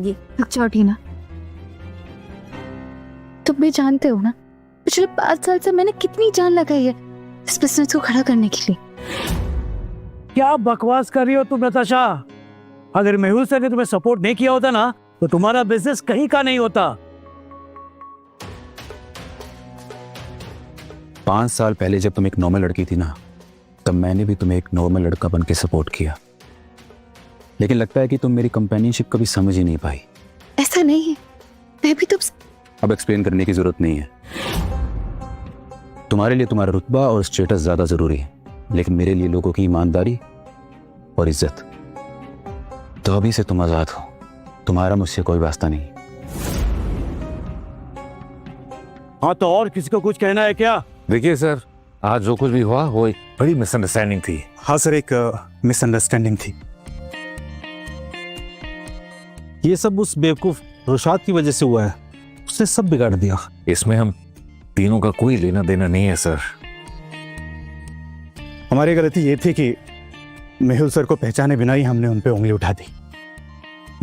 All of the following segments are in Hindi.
ये रुक जाओ टीना। तुम भी जानते हो ना, पिछले 5 साल से मैंने कितनी जान लगाई है इस बिजनेस को खड़ा करने के लिए। क्या बकवास कर रही हो तुम नताशा? अगर मेहुल सर ने तुम्हें सपोर्ट नहीं किया होता ना तो तुम्हारा बिजनेस कहीं का नहीं होता। 5 साल पहले जब तुम एक नॉर्मल लड़की थी ना, तब मैंने भी तुम्हें एक नॉर्मल लड़का बन के सपोर्ट किया, लेकिन लगता है कि तुम मेरी कंपेनियनशिप कभी समझ ही नहीं पाई। ऐसा नहीं है, मैं भी अब एक्सप्लेन करने की जरूरत नहीं है। तुम्हारे लिए तुम्हारा रुतबा और स्टेटस ज्यादा जरूरी है, लेकिन मेरे लिए लोगों की ईमानदारी और इज्जत। तो अभी से तुम आजाद हो, तुम्हारा मुझसे कोई वास्ता नहीं। हाँ तो और किसी को कुछ कहना है क्या? देखिए सर, आज जो कुछ भी हुआ वो एक बड़ी मिसअंडरस्टैंडिंग थी। हाँ सर, एक मिसअंडरस्टैंडिंग थी। ये सब उस बेवकूफ रुशाद की वजह से हुआ है, उसने सब बिगाड़ दिया। इसमें हम तीनों का कोई लेना देना नहीं है सर। हमारी गलती ये थी कि मेहुल सर को पहचाने बिना ही हमने उन पे उंगली उठा दी।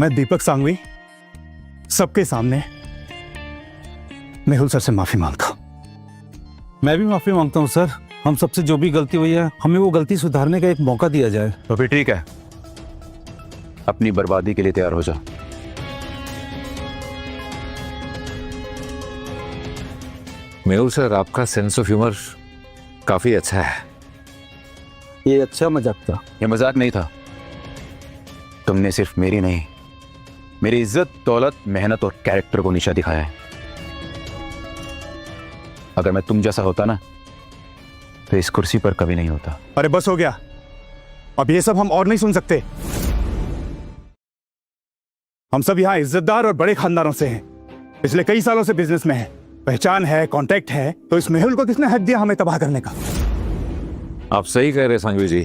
मैं दीपक सांघवी सबके सामने मेहुल सर से माफी मांगता हूं। मैं भी माफी मांगता हूँ सर। हम सबसे जो भी गलती हुई है, हमें वो गलती सुधारने का एक मौका दिया जाए। तो फिर ठीक है, अपनी बर्बादी के लिए तैयार हो जा। मेहुल सर, आपका सेंस ऑफ ह्यूमर काफी अच्छा है। ये अच्छा मजाक था। ये मजाक नहीं था। तुमने सिर्फ मेरी नहीं, मेरी इज्जत, दौलत, मेहनत और कैरेक्टर को नीचा दिखाया है। अगर मैं तुम जैसा होता ना तो इस कुर्सी पर कभी नहीं होता। अरे बस हो गया, अब ये सब हम और नहीं सुन सकते। हम सब यहाँ इज्जतदार और बड़े खानदानों से हैं, पिछले कई सालों से बिजनेस में हैं, पहचान है, कांटेक्ट है। तो इस मेहुल को किसने हक दिया हमें तबाह करने का? आप सही कह रहे सांघवी जी,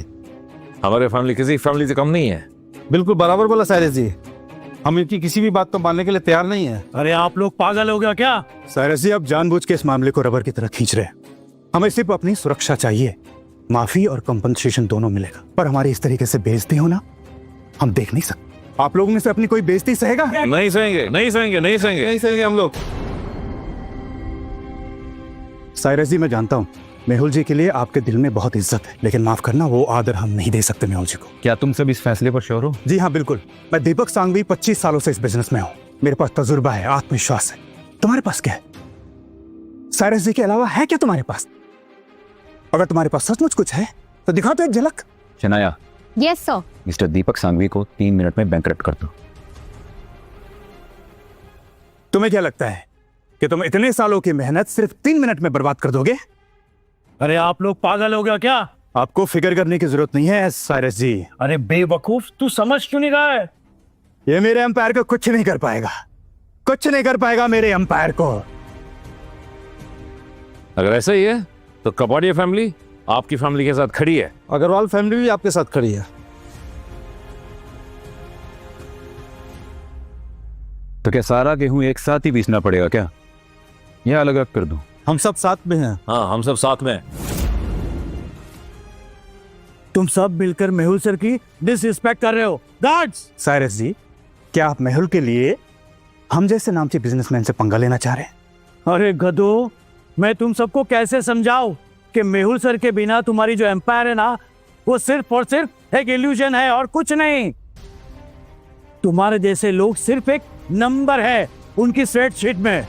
हमारे फैमिली किसी फैमिली से कम नहीं है। बिल्कुल बराबर बोला साइरस जी। हम इनकी किसी भी बात को मानने के लिए तैयार नहीं है। अरे आप लोग पागल हो गया क्या? साइरस जी, अब जानबूझ के इस मामले को रबर की तरह खींच रहे हैं। हमें सिर्फ अपनी सुरक्षा चाहिए। माफी और कंपनसेशन दोनों मिलेगा, पर हमारी इस तरीके से बेइज्जती होना हम देख नहीं सकते। आप लोगों में से अपनी कोई बेइज्जती सहेगा? नहीं सहेंगे, नहीं सहेंगे, नहीं सहेंगे, नहीं सहेंगे हम लोग। साइरस जी, मैं जानता हूँ मेहुल जी के लिए आपके दिल में बहुत इज्जत है, लेकिन माफ करना, वो आदर हम नहीं दे सकते मेहुल जी को। क्या तुम सब इस फैसले पर श्योर हो? जी हाँ, बिल्कुल। मैं दीपक सांघवी 25 सालों से इस बिजनेस में हूँ। मेरे पास तजुर्बा है, आत्मविश्वास है। तुम्हारे पास क्या है? साइरस जी के अलावा है क्या तुम्हारे पास? अगर तुम्हारे पास सचमुच कुछ है तो दिखा तो एक झलक। Shanaya, yes sir. मिस्टर दीपक सांघवी को 3 मिनट में बैंकरप्ट कर दो। तुम्हें क्या लगता है कि तुम इतने सालों की मेहनत सिर्फ 3 मिनट में बर्बाद कर दोगे? अरे आप लोग पागल हो गया क्या? आपको फिक्र करने की जरूरत नहीं है साइरस जी। अरे बेवकूफ, तू समझ क्यों नहीं रहा है? ये मेरे एम्पायर को कुछ नहीं कर पाएगा, कुछ नहीं कर पाएगा मेरे एम्पायर को। अगर ऐसा ही है तो कपाड़िया फैमिली आपकी फैमिली के साथ खड़ी है। अग्रवाल फैमिली भी आपके साथ खड़ी है। तो क्या सारा गेहूं एक साथ ही पीसना पड़ेगा क्या, या अलग अलग कर दूं? हम सब साथ में हैं। हाँ, हम सब साथ में। तुम सब मिलकर मेहुल सर की डिसरिस्पेक्ट कर रहे हो। गार्ड्स! साइरस जी, क्या आप मेहुल के लिए हम जैसे नामची बिजनेसमैन से पंगा लेना चाह रहे हैं? अरे गधो, मैं तुम सबको कैसे समझाऊं कि मेहुल सर के बिना तुम्हारी जो एम्पायर है ना, वो सिर्फ और सिर्फ एक इल्यूजन है और कुछ नहीं। तुम्हारे जैसे लोग सिर्फ एक नंबर है उनकी स्प्रेडशीट में।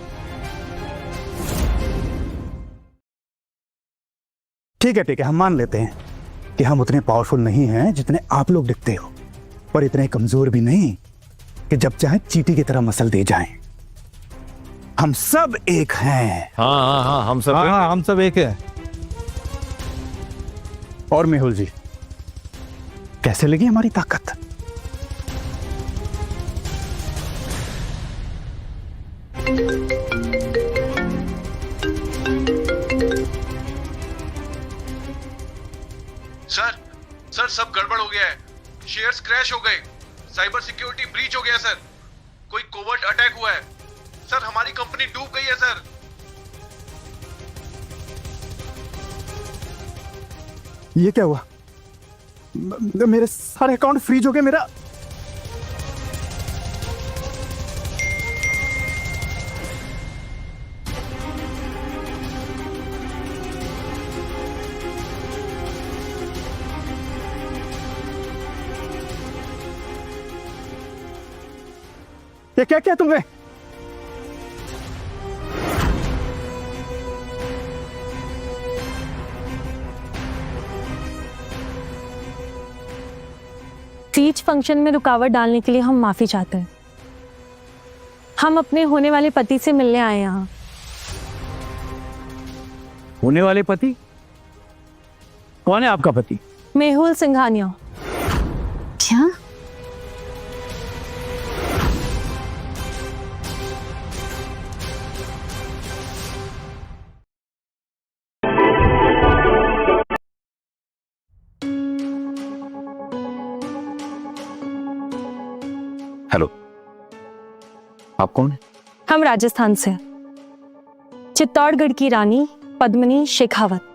ठीक है, हम मान लेते हैं कि हम उतने पावरफुल नहीं हैं जितने आप लोग दिखते हो, पर इतने कमजोर भी नहीं कि जब चाहे चींटी की तरह मसल दे जाएं। हम सब एक हैं। हाँ हाँ हाँ, हम सब हाँ, हम सब एक है। और मेहुल जी, कैसे लगी हमारी ताकत? सर सब गड़बड़ हो गया है। शेयर्स क्रैश हो गए, साइबर सिक्योरिटी ब्रीच हो गया सर, कोई कोवर्ट अटैक हुआ है सर, हमारी कंपनी डूब गई है सर। ये क्या हुआ? मेरे सारे अकाउंट फ्रीज हो गए। मेरा ये क्या किया तुमने? तीज फंक्शन में रुकावट डालने के लिए हम माफी चाहते हैं। हम अपने होने वाले पति से मिलने आए हैं यहाँ। होने वाले पति? कौन है आपका पति? मेहुल सिंघानिया। क्या? हेलो, आप कौन हैं? हम राजस्थान से हैं। चित्तौड़गढ़ की रानी पद्मिनी शेखावत।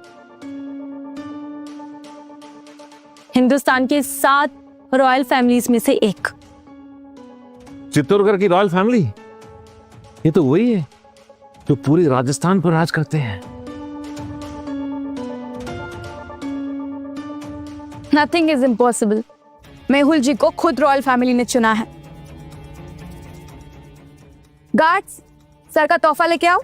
हिंदुस्तान के 7 रॉयल फैमिलीज में से एक। चित्तौड़गढ़ की रॉयल फैमिली? ये तो वही है जो पूरी राजस्थान पर राज करते हैं। Nothing is impossible. Mehul ji को खुद रॉयल फैमिली ने चुना है। गार्ड्स, सर का तोहफा लेके आओ।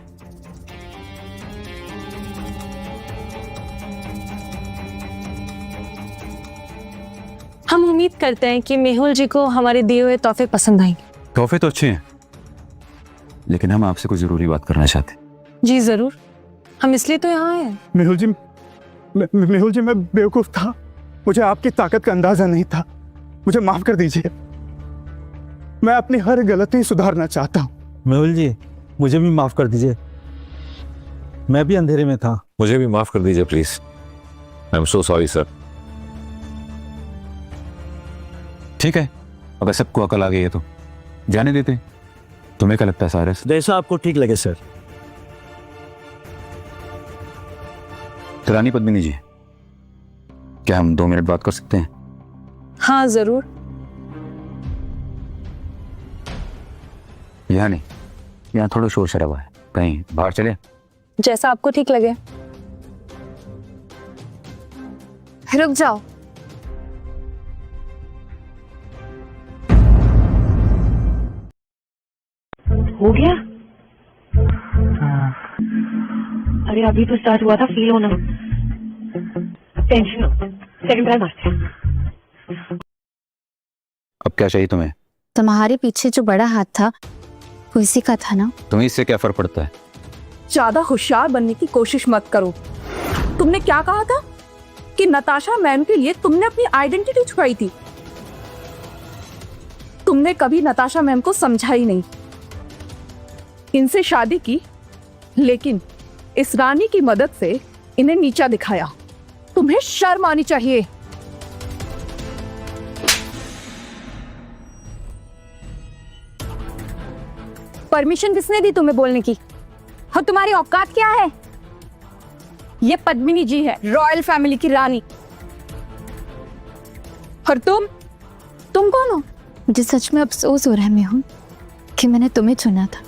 हम उम्मीद करते हैं कि मेहुल जी को हमारे दिए हुए तोहफे पसंद आएंगे। तोहफे तो अच्छे हैं, लेकिन हम आपसे कोई जरूरी बात करना चाहते हैं। जी जरूर, हम इसलिए तो यहाँ आए हैं। मेहुल जी, मेहुल जी, मैं बेवकूफ था। मुझे आपकी ताकत का अंदाजा नहीं था। मुझे माफ कर दीजिए। मैं अपनी हर गलती सुधारना चाहता हूँ। मेहुल जी, मुझे भी माफ कर दीजिए, मैं भी अंधेरे में था। मुझे भी माफ कर दीजिए please. I am so sorry sir. ठीक है, अगर सबको अकल आ गई है तो जाने देते हैं। तुम्हें क्या लगता है सारस? जैसा आपको ठीक लगे सर। तो रानी पद्मिनी जी, क्या हम 2 मिनट बात कर सकते हैं? हाँ जरूर। यहाँ नहीं, यहाँ थोड़ा शोर शराबा है, कहीं बाहर चले? जैसा आपको ठीक लगे। रुक जाओ। हो गया? अरे अभी तो स्टार्ट हुआ था, फील होना। टेंशन लो, सेकंड ट्राई मारते हैं। अब क्या चाहिए तुम्हें? तुम्हारे पीछे जो बड़ा हाथ था वो इसी का था ना? तुम्हें इससे क्या फर्क पड़ता है? ज्यादा होशियार बनने की कोशिश मत करो। तुमने क्या कहा था कि नताशा मैम के लिए तुमने अपनी आइडेंटिटी छुपाई थी? तुमने कभी नताशा मैम को समझा ही नहीं। इनसे शादी की, लेकिन इस रानी की मदद से इन्हें नीचा दिखाया। तुम्हें शर्म आनी चाहिए। परमिशन किसने दी तुम्हें बोलने की? और तुम्हारी औकात क्या है? ये पद्मिनी जी है, रॉयल फैमिली की रानी। और तुम कौन हो? मुझे सच में अफसोस हो रहा है मेहुल कि मैंने तुम्हें चुना था।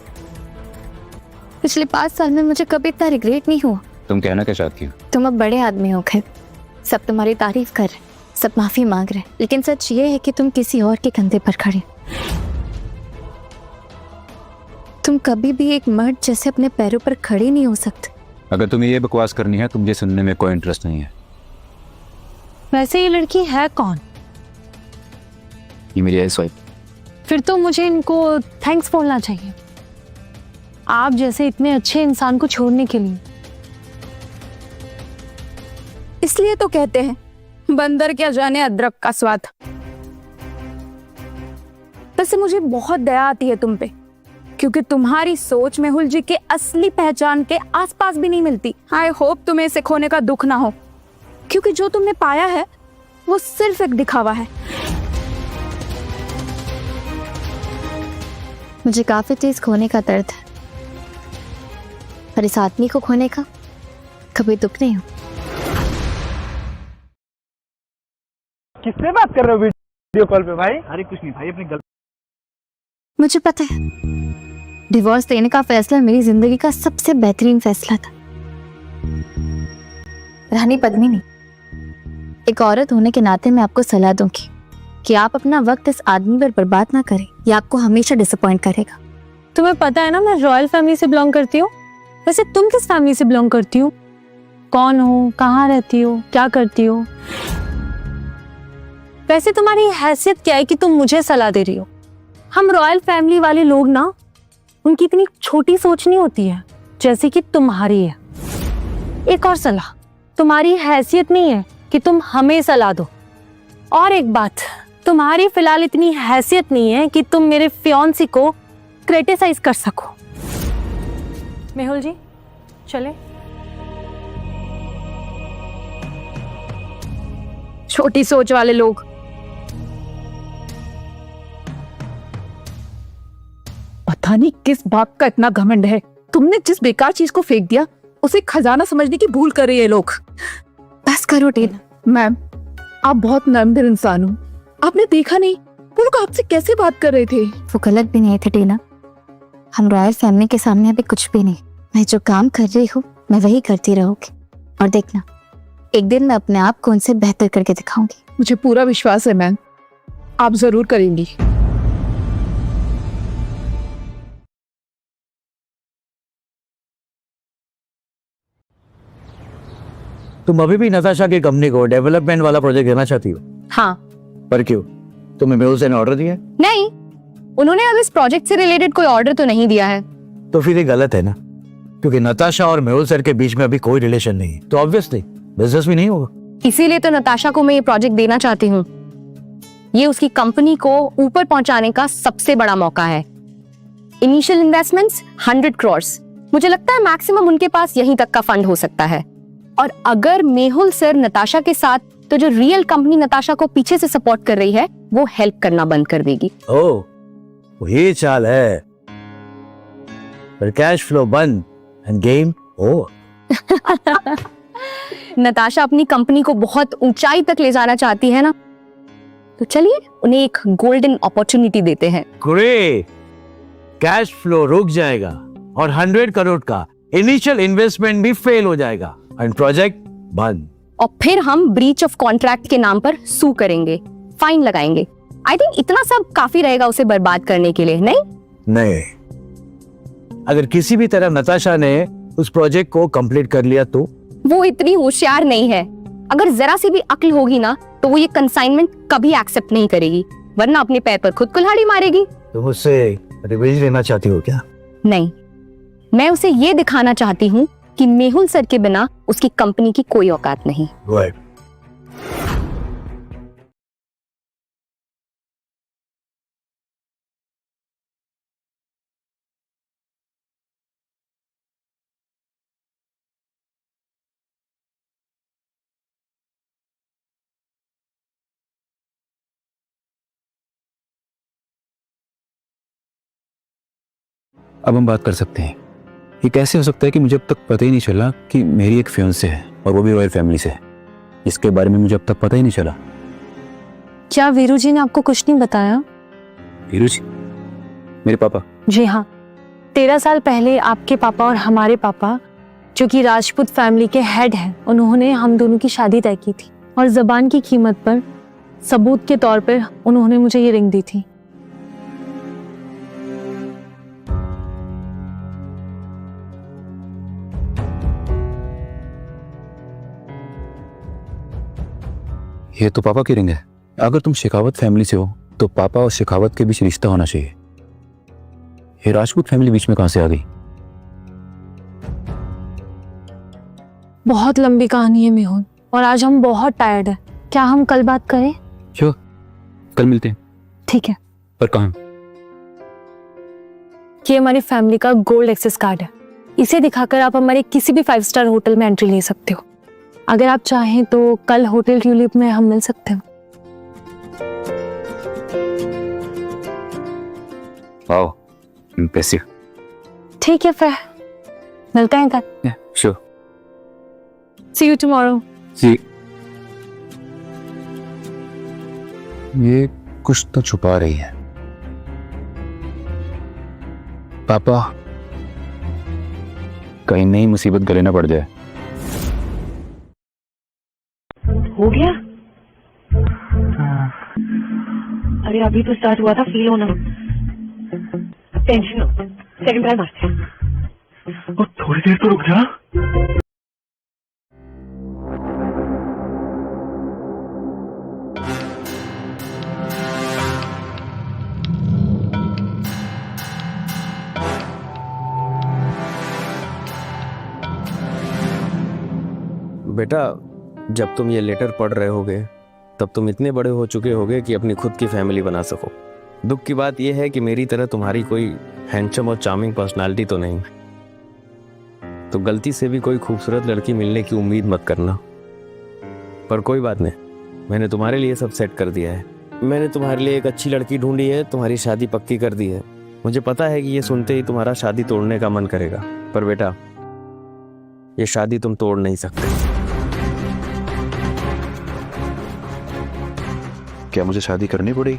पिछले 5 साल में मुझे कभी इतना रिग्रेट नहीं हुआ। तुम कहना क्या चाहती हो? तुम अब बड़े आदमी हो खैर, सब तुम्हारी तारीफ कर रहे, सब माफी मांग रहे, लेकिन सच ये है कि तुम किसी और के कंधे पर खड़े। तुम कभी भी एक मर्द जैसे अपने पैरों पर खड़े नहीं हो सकते। अगर तुम्हें ये बकवास करनी है तो मुझे सुनने में कोई इंटरेस्ट नहीं है। वैसे ये लड़की है कौन? ये मेरी एक्स वाइफ। फिर तो मुझे इनको थैंक्स बोलना चाहिए, आप जैसे इतने अच्छे इंसान को छोड़ने के लिए। इसलिए तो कहते हैं बंदर क्या जाने अदरक का स्वाद। वैसे मुझे बहुत दया आती है तुम पे, क्योंकि तुम्हारी सोच मेहुल जी के असली पहचान के आसपास भी नहीं मिलती। आई होप तुम्हें इसे खोने का दुख ना हो, क्योंकि जो तुमने पाया है वो सिर्फ एक दिखावा है। मुझे काफी चीज खोने का दर्द है, पर इस आदमी को खोने का कभी दुख नहीं हो। किससे बात कर रहे हो वीडियो कॉल पे भाई? अरे कुछ नहीं भाई, अपनी गलती। मुझे पता है, डिवोर्स देने का फैसला मेरी जिंदगी का सबसे बेहतरीन फैसला था। रानी पद्मिनी, एक औरत होने के नाते मैं आपको सलाह दूंगी कि आप अपना वक्त इस आदमी पर बर्बाद ना करें, ये आपको हमेशा डिसअपॉइंट करेगा। तुम्हें पता है ना मैं रॉयल फैमिली से बिलोंग करती हूँ। वैसे तुम किस फैमिली से बिलोंग करती हो? कौन हो, कहाँ रहती हो, क्या करती हो? वैसे तुम्हारी हैसियत क्या है कि तुम मुझे सलाह दे रही हो? हम रॉयल फैमिली वाले लोग ना, उनकी इतनी छोटी सोच नहीं होती है जैसे कि तुम्हारी है। एक और सलाह, तुम्हारी हैसियत नहीं है कि तुम हमें सलाह दो। और एक बात, तुम्हारी फिलहाल इतनी हैसियत नहीं है कि तुम मेरे फियांसी को क्रिटिसाइज कर सको। मेहुल जी चले। छोटी सोच वाले लोग। पता नहीं किस बात का इतना घमंड है। तुमने जिस बेकार चीज को फेंक दिया उसे खजाना समझने की भूल कर रहे हैं लोग। बस करो टीना। मैम, आप बहुत नर्म दिल इंसान हो। आपने देखा नहीं वो लोग आपसे कैसे बात कर रहे थे? वो गलत भी नहीं थे टीना। हम रॉयल फैमिली के सामने अभी कुछ भी नहीं। मैं जो काम कर रही हूँ मैं वही करती रहूंगी, और देखना एक दिन मैं अपने आप को उनसे बेहतर करके दिखाऊंगी। मुझे पूरा विश्वास है मैम, आप जरूर करेंगी। तुम अभी भी नताशा की कंपनी को डेवलपमेंट वाला प्रोजेक्ट देना चाहती हो? हाँ। पर क्यों? तुम्हें मेहुल से ने ऑर्डर दिया है? नहीं, उन्होंने अब इस प्रोजेक्ट से रिलेटेड कोई ऑर्डर तो नहीं दिया है। तो फिर ये गलत है ना, क्योंकि नताशा और मेहुल सर के बीच में अभी कोई रिलेशन नहीं है, तो ऑब्वियसली बिजनेस भी नहीं होगा। इसीलिए तो नताशा को मैं ये प्रोजेक्ट देना चाहती हूँ। ये उसकी कंपनी को ऊपर पहुंचाने का सबसे बड़ा मौका है। Initial investments 100 crore. मुझे लगता है मैक्सिमम उनके पास यहीं तक का फंड हो सकता है। और अगर मेहुल सर नताशा के साथ, तो जो रियल कंपनी नताशा को पीछे से सपोर्ट कर रही है वो हेल्प करना बंद कर देगी। ओह, ये चाल है। पर कैश फ्लो बंद एंड गेम ओवर। नताशा अपनी कंपनी को बहुत ऊंचाई तक ले जाना चाहती है ना, तो चलिए उन्हें एक गोल्डन अपॉर्चुनिटी देते हैं। ग्रेट, कैश फ्लो रुक जाएगा और 100 करोड़ का इनिशियल इन्वेस्टमेंट भी फेल हो जाएगा एंड प्रोजेक्ट बंद। और फिर हम ब्रीच ऑफ कॉन्ट्रैक्ट के नाम पर सू करेंगे, फाइन लगाएंगे। आई थिंक इतना सब काफी रहेगा उसे बर्बाद करने के लिए। नहीं, अगर किसी भी तरह नताशा ने उस प्रोजेक्ट को कंप्लीट कर लिया तो? वो इतनी होशियार नहीं है। अगर जरा सी भी अक्ल होगी ना तो वो ये कंसाइनमेंट कभी एक्सेप्ट नहीं करेगी, वरना अपने पैर पर खुद कुल्हाड़ी मारेगी। तुम उससे रिवेंज लेना चाहती हो क्या? नहीं, मैं उसे ये दिखाना चाहती हूँ कि मेहुल सर के बिना उसकी कंपनी की कोई औकात नहीं। Right. अब हम बात कर सकते हैं। ये कैसे हो सकता है कि मुझे अब तक पता ही नहीं चला कि मेरी एक फियांसे है और वो भी रॉयल फैमिली से है? इसके बारे में मुझे अब तक पता ही नहीं चला। क्या वीरू जी ने आपको कुछ नहीं बताया? वीरू जी? मेरे पापा? जी हाँ, 13 साल पहले आपके पापा और हमारे पापा, जो कि राजपूत फैमिली के हेड हैं, उन्होंने हम दोनों की शादी तय की थी और जबान की कीमत पर सबूत के तौर पर उन्होंने मुझे ये रिंग दी थी। ये तो पापा की रिंग है। अगर तुम शेखावत फैमिली से हो तो पापा और शेखावत के बीच रिश्ता होना चाहिए। ये राजपूत फैमिली बीच में कहां से आ गई? बहुत लंबी कहानी है मेहुल, और आज हम बहुत टायर्ड हैं। क्या हम कल बात करें? क्यों? कल मिलते हैं। ठीक है। पर कहाँ? ये हमारी फैमिली का गोल्ड एक्सेस कार्ड है। इसे दिखाकर आप हमारे किसी भी 5 स्टार होटल में एंट्री ले सकते हो। अगर आप चाहें तो कल होटल ट्यूलिप में हम मिल सकते हैं। Wow, impressive. ठीक है, फिर मिलते हैं कल। Sure. See you tomorrow. See. ये कुछ तो छुपा रही है। पापा, कहीं नई मुसीबत गले न पड़ जाए। हो गया? अरे अभी तो स्टार्ट हुआ था, फील होना। टेंशन हो, सेकंड ट्राई मारते हैं। और थोड़ी देर तो रुक जा। बेटा, जब तुम ये लेटर पढ़ रहे होगे तब तुम इतने बड़े हो चुके होगे कि अपनी खुद की फैमिली बना सको। दुख की बात यह है कि मेरी तरह तुम्हारी कोई हैंडसम और चार्मिंग पर्सनालिटी तो नहीं, तो गलती से भी कोई खूबसूरत लड़की मिलने की उम्मीद मत करना। पर कोई बात नहीं, मैंने तुम्हारे लिए सब सेट कर दिया है। मैंने तुम्हारे लिए एक अच्छी लड़की ढूंढी है, तुम्हारी शादी पक्की कर दी है। मुझे पता है कि ये सुनते ही तुम्हारा शादी तोड़ने का मन करेगा, पर बेटा ये शादी तुम तोड़ नहीं सकते। क्या मुझे शादी करनी पड़ेगी?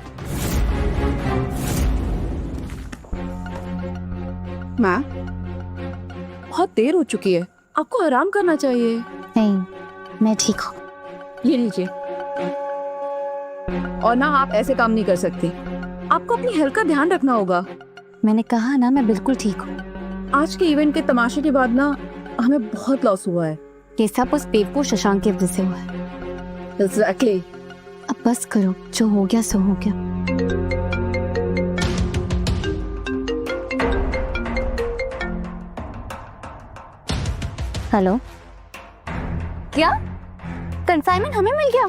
मैम, बहुत देर हो चुकी है, आपको आराम करना चाहिए। नहीं, मैं ठीक हूँ। ये लीजिए। और ना, आप ऐसे काम नहीं कर सकती, आपको अपनी हेल्थ का ध्यान रखना होगा। मैंने कहा ना, मैं बिल्कुल ठीक हूँ। आज के इवेंट के तमाशे के बाद ना हमें बहुत लॉस हुआ है। ये सब उस बेवकूफ शशांक की वजह से हुआ है। एग्जैक्टली। अब बस करो, जो हो गया सो हो गया। हेलो, क्या कंसाइनमेंट हमें मिल गया?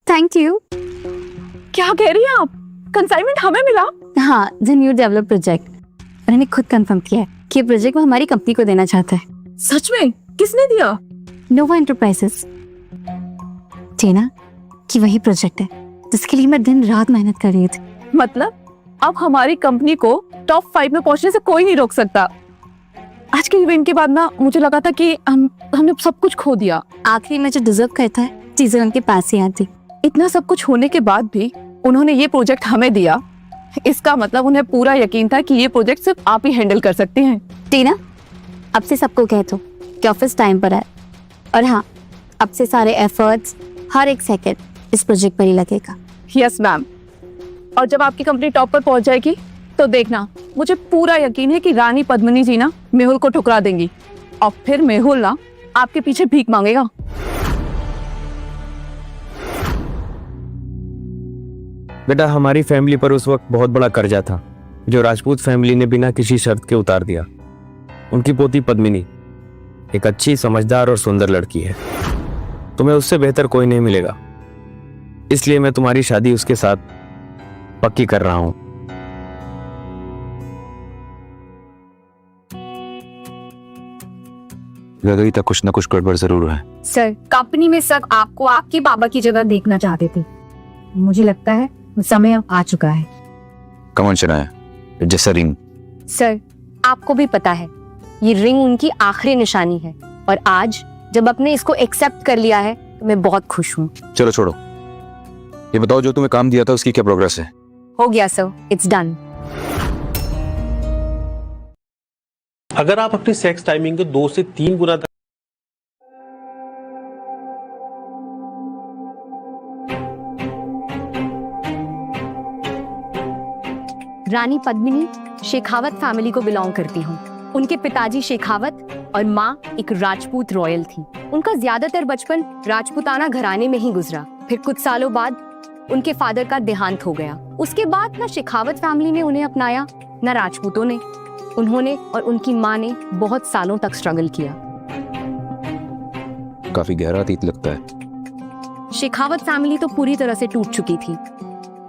Thank you. क्या कह रही हैं आप? कंसाइनमेंट हमें मिला? हाँ, द न्यू डेवलप प्रोजेक्ट। मैंने खुद कंफर्म किया है कि ये प्रोजेक्ट वो हमारी कंपनी को देना चाहता है। सच में? किसने दिया? नोवा एंटरप्राइजेस। टीना, कि वही प्रोजेक्ट है जिसके लिए मैं दिन रात मेहनत कर रही थी। मतलब अब हमारी कंपनी को टॉप 5 में पहुंचने से कोई नहीं रोक सकता। आज के इवेंट के बाद ना मुझे लगा था कि हमने सब कुछ खो दिया। आखिरी में जो डिजर्व करता है चीजें उनके पास ही आती। इतना सब कुछ होने के बाद भी उन्होंने ये प्रोजेक्ट हमें दिया, इसका मतलब उन्हें पूरा यकीन था कि ये प्रोजेक्ट सिर्फ आप ही हैंडल कर सकते हैं। टीना, अब से सबको कह दो कि ऑफिस टाइम पर है। और हाँ, अब से सारे एफर्ट्स, हर एक सेकंड इस प्रोजेक्ट पर ही लगेगा। Yes ma'am. और जब आपकी कंपनी टॉप पर पहुंच जाएगी तो देखना, मुझे पूरा यकीन है कि रानी पद्मिनी जी ना मेहुल को ठुकरा देंगी और फिर मेहुल ना आपके पीछे भीख मांगेगा। बेटा, हमारी फैमिली पर उस वक्त बहुत बड़ा कर्जा था जो राजपूत फैमिली ने बिना किसी शर्त के उतार दिया। उनकी पोती पद्मिनी एक अच्छी, समझदार और सुंदर लड़की है। तुम्हें उससे बेहतर कोई नहीं मिलेगा, इसलिए मैं तुम्हारी शादी उसके साथ पक्की कर रहा हूं। गगई तक कुछ ना कुछ गड़बड़ जरूर है। सर, कंपनी में सब आपको आपके बाबा की जगह देखना चाहते थे। मुझे लगता है समय अब आ चुका है। कौन चलाया जैसा रिंग? सर, आपको भी पता है ये रिंग उनकी आखिरी निशानी है, और आज जब आपने इसको एक्सेप्ट कर लिया है तो मैं बहुत खुश हूँ। चलो छोड़ो, ये बताओ जो तुम्हें काम दिया था उसकी क्या प्रोग्रेस है? हो गया सर, इट्स डन। अगर आप अपनी सेक्स टाइमिंग को 2 से 3 गुना तक रानी पद्मिनी शेखावत फैमिली को बिलोंग करती हूँ। उनके पिताजी शेखावत और माँ एक राजपूत रॉयल थी। उनका ज्यादातर बचपन राजपूताना घराने में ही गुजरा। फिर कुछ सालों बाद उनके फादर का देहांत हो गया। उसके बाद न शेखावत फैमिली ने उन्हें अपनाया, न राजपूतों ने। उन्होंने और उनकी माँ ने बहुत सालों तक स्ट्रगल किया। काफी गहरा अतीत लगता है। शेखावत फैमिली तो पूरी तरह से टूट चुकी थी।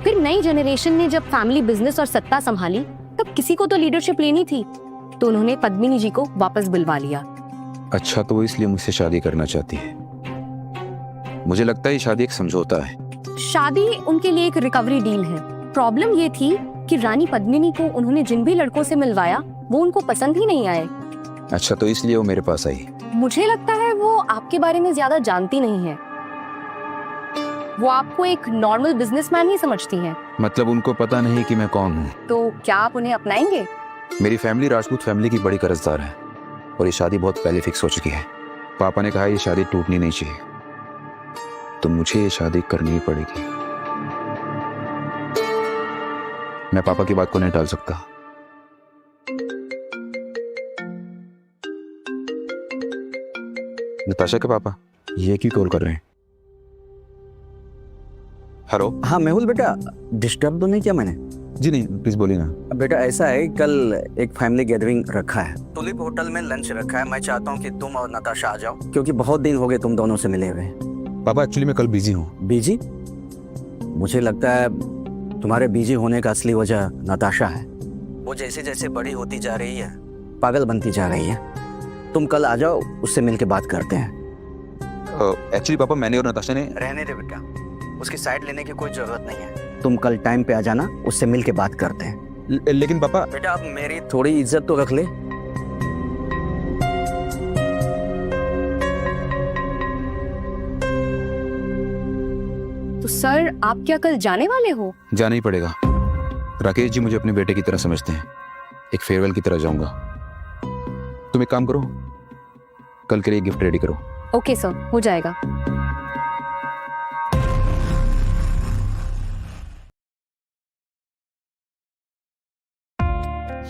फिर नई जनरेशन ने जब फैमिली बिजनेस और सत्ता संभाली, तब किसी को तो लीडरशिप लेनी थी, तो उन्होंने पद्मिनी जी को वापस बुलवा लिया। अच्छा, तो वो इसलिए मुझसे शादी करना चाहती है। मुझे लगता है ये शादी एक समझौता है। शादी उनके लिए एक रिकवरी डील है। प्रॉब्लम ये थी कि रानी पद्मिनी को उन्होंने जिन भी लड़कों से मिलवाया वो उनको पसंद ही नहीं आए। अच्छा, तो इसलिए वो मेरे पास आई। मुझे लगता है वो आपके बारे में ज्यादा जानती नहीं है। वो आपको एक नॉर्मल बिजनेसमैन ही समझती हैं। मतलब उनको पता नहीं कि मैं कौन हूँ। तो क्या आप उन्हें अपनाएंगे? मेरी फैमिली राजपूत फैमिली की बड़ी कर्जदार है और ये शादी बहुत पहले फिक्स हो चुकी है। पापा ने कहा ये शादी टूटनी नहीं चाहिए, तो मुझे ये शादी करनी ही पड़ेगी। मैं पापा की बात को नहीं टाल सकता। नताशा के पापा ये क्यों कॉल कर रहे हैं? हेलो। हाँ मेहुल बेटा, डिस्टर्ब तो नहीं किया मैंने? जी नहीं, प्लीज बोलिए ना। बेटा ऐसा है, कल एक फैमिली गैदरिंग रखा है, टुलिप होटल में लंच रखा है। मैं चाहता हूँ कि तुम और नताशा आ जाओ, क्योंकि बहुत दिन हो गए तुम दोनों से मिले हुए। पापा एक्चुअली मैं कल बिजी हूँ। बिजी? मुझे लगता है तुम्हारे बिजी होने का असली वजह नताशा है। वो जैसे जैसे बड़ी होती जा रही है, पागल बनती जा रही है। तुम कल आ जाओ, उससे मिलके बात करते हैं। एक्चुअली पापा मैंने और नताशा ने। रहने दे बेटा, उसकी साइड लेने की कोई जरूरत नहीं है। तुम कल टाइम पे आ जाना, उससे मिलके बात करते हैं। लेकिन पापा। बेटा अब मेरी थोड़ी इज्जत तो रख ले। तो सर आप क्या कल जाने वाले हो? जाना ही पड़ेगा। राकेश जी मुझे अपने बेटे की तरह समझते हैं, एक फेयरवेल की तरह जाऊंगा। तुम एक काम करो, कल के लिए गिफ्ट रेडी करो। ओके सर, हो जाएगा।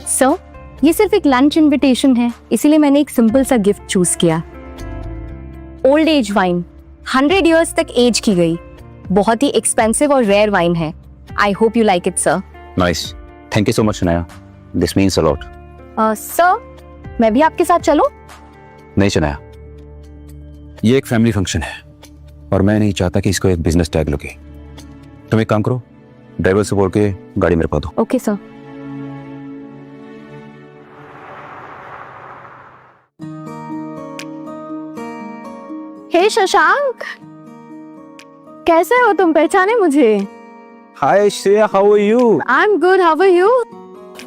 सर, ये सिर्फ एक लंच इनविटेशन है, इसीलिए मैंने एक सिंपल सा गिफ्ट चूज किया। ओल्ड एज वाइन, 100 इयर्स तक एज की गई, बहुत ही एक्सपेंसिव और रेयर वाइन है। I hope you like it sir. Nice, thank you so much Shanaya, this means a lot. Sir, मैं भी आपके साथ चलूं? नहीं शनाया, ये एक फैमिली फंक्शन है और मैं नहीं चाहता कि इसको एक बिजनेस टैग लगे। तुम एक काम करो, ड्राइवर से बोल के गाड़ी मेरे पास दो। Okay sir. हे शशांक, कैसे हो तुम? पहचाने मुझे? Hi Shreya, how are you? I am good, how are you?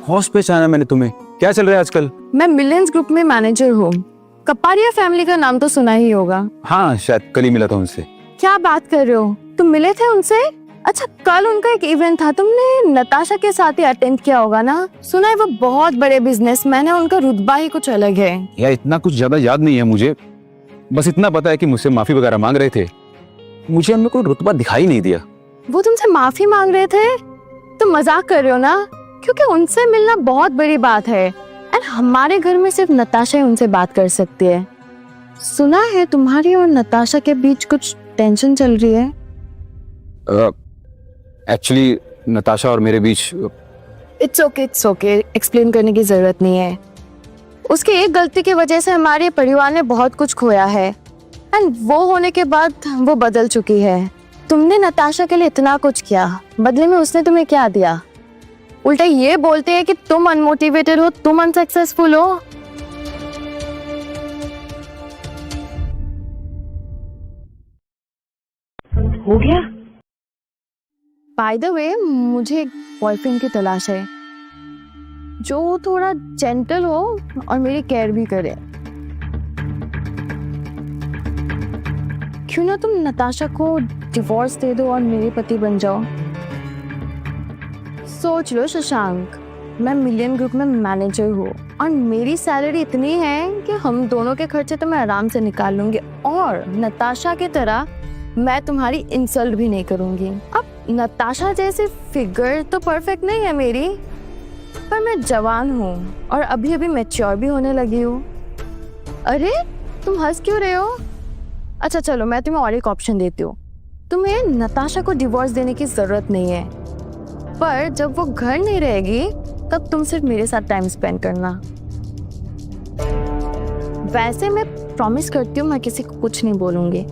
होश पहचाना मैंने तुम्हें। क्या चल रहा है आजकल? मैं मिलियंस ग्रुप में मैनेजर हूँ। कपारिया फैमिली का नाम तो सुना ही होगा। हाँ, शायद कल ही मिला था उनसे। क्या बात कर रहे हो, तुम मिले थे उनसे? अच्छा, कल उनका एक इवेंट था, तुमने नताशा के साथ ही अटेंड किया होगा ना? सुना है वो बहुत बड़े बिजनेसमैन है, उनका रुतबा ही कुछ अलग है। यार इतना कुछ ज्यादा याद नहीं है मुझे, बस इतना पता है कि मुझसे माफी वगैरह मांग रहे थे। मुझे उनमें कोई रुतबा दिखाई नहीं दिया। वो तुमसे माफी मांग रहे थे? तुम मजाक कर रहे हो ना? क्योंकि उनसे मिलना बहुत बड़ी बात है एंड हमारे घर में सिर्फ नताशा ही उनसे बात कर सकती है। सुना है तुम्हारी और नताशा के बीच कुछ टेंशन चल रही है। एक्चुअली नताशा और मेरे बीच। इट्स ओके, एक्सप्लेन करने की जरूरत नहीं है। उसकी एक गलती की वजह से हमारे परिवार ने बहुत कुछ खोया है एंड वो होने के बाद वो बदल चुकी है। तुमने नताशा के लिए इतना कुछ किया, बदले में उसने तुम्हें क्या दिया? उल्टा ये बोलते हैं कि तुम अनमोटिवेटेड हो, तुम अनसक्सेसफुल हो। हो गया? बाय द वे, मुझे एक बॉयफ्रेंड की तलाश है जो थोड़ा जेंटल हो और मेरी केयर भी करे। क्यों ना तुम नताशा को डिवोर्स दे दो और मेरे पति बन जाओ। सोच लो शशांक, मैं मिलियन ग्रुप में मैनेजर हूँ और मेरी सैलरी इतनी है कि हम दोनों के खर्चे तो मैं आराम से निकाल लूंगी और नताशा की तरह मैं तुम्हारी इंसल्ट भी नहीं करूंगी। अब नताशा जैसी फिगर तो परफेक्ट नहीं है मेरी, पर मैं जवान हूँ और अभी अभी मैच्योर भी होने लगी हूँ। अरे तुम हंस क्यों रहे हो? अच्छा चलो, मैं तुम्हें और एक ऑप्शन देती हूँ। तुम्हें नताशा को डिवोर्स देने की जरूरत नहीं है, पर जब वो घर नहीं रहेगी तब तुम सिर्फ मेरे साथ टाइम स्पेंड करना। वैसे मैं प्रॉमिस करती हूँ मैं किसी को कुछ नहीं बोलूंगी।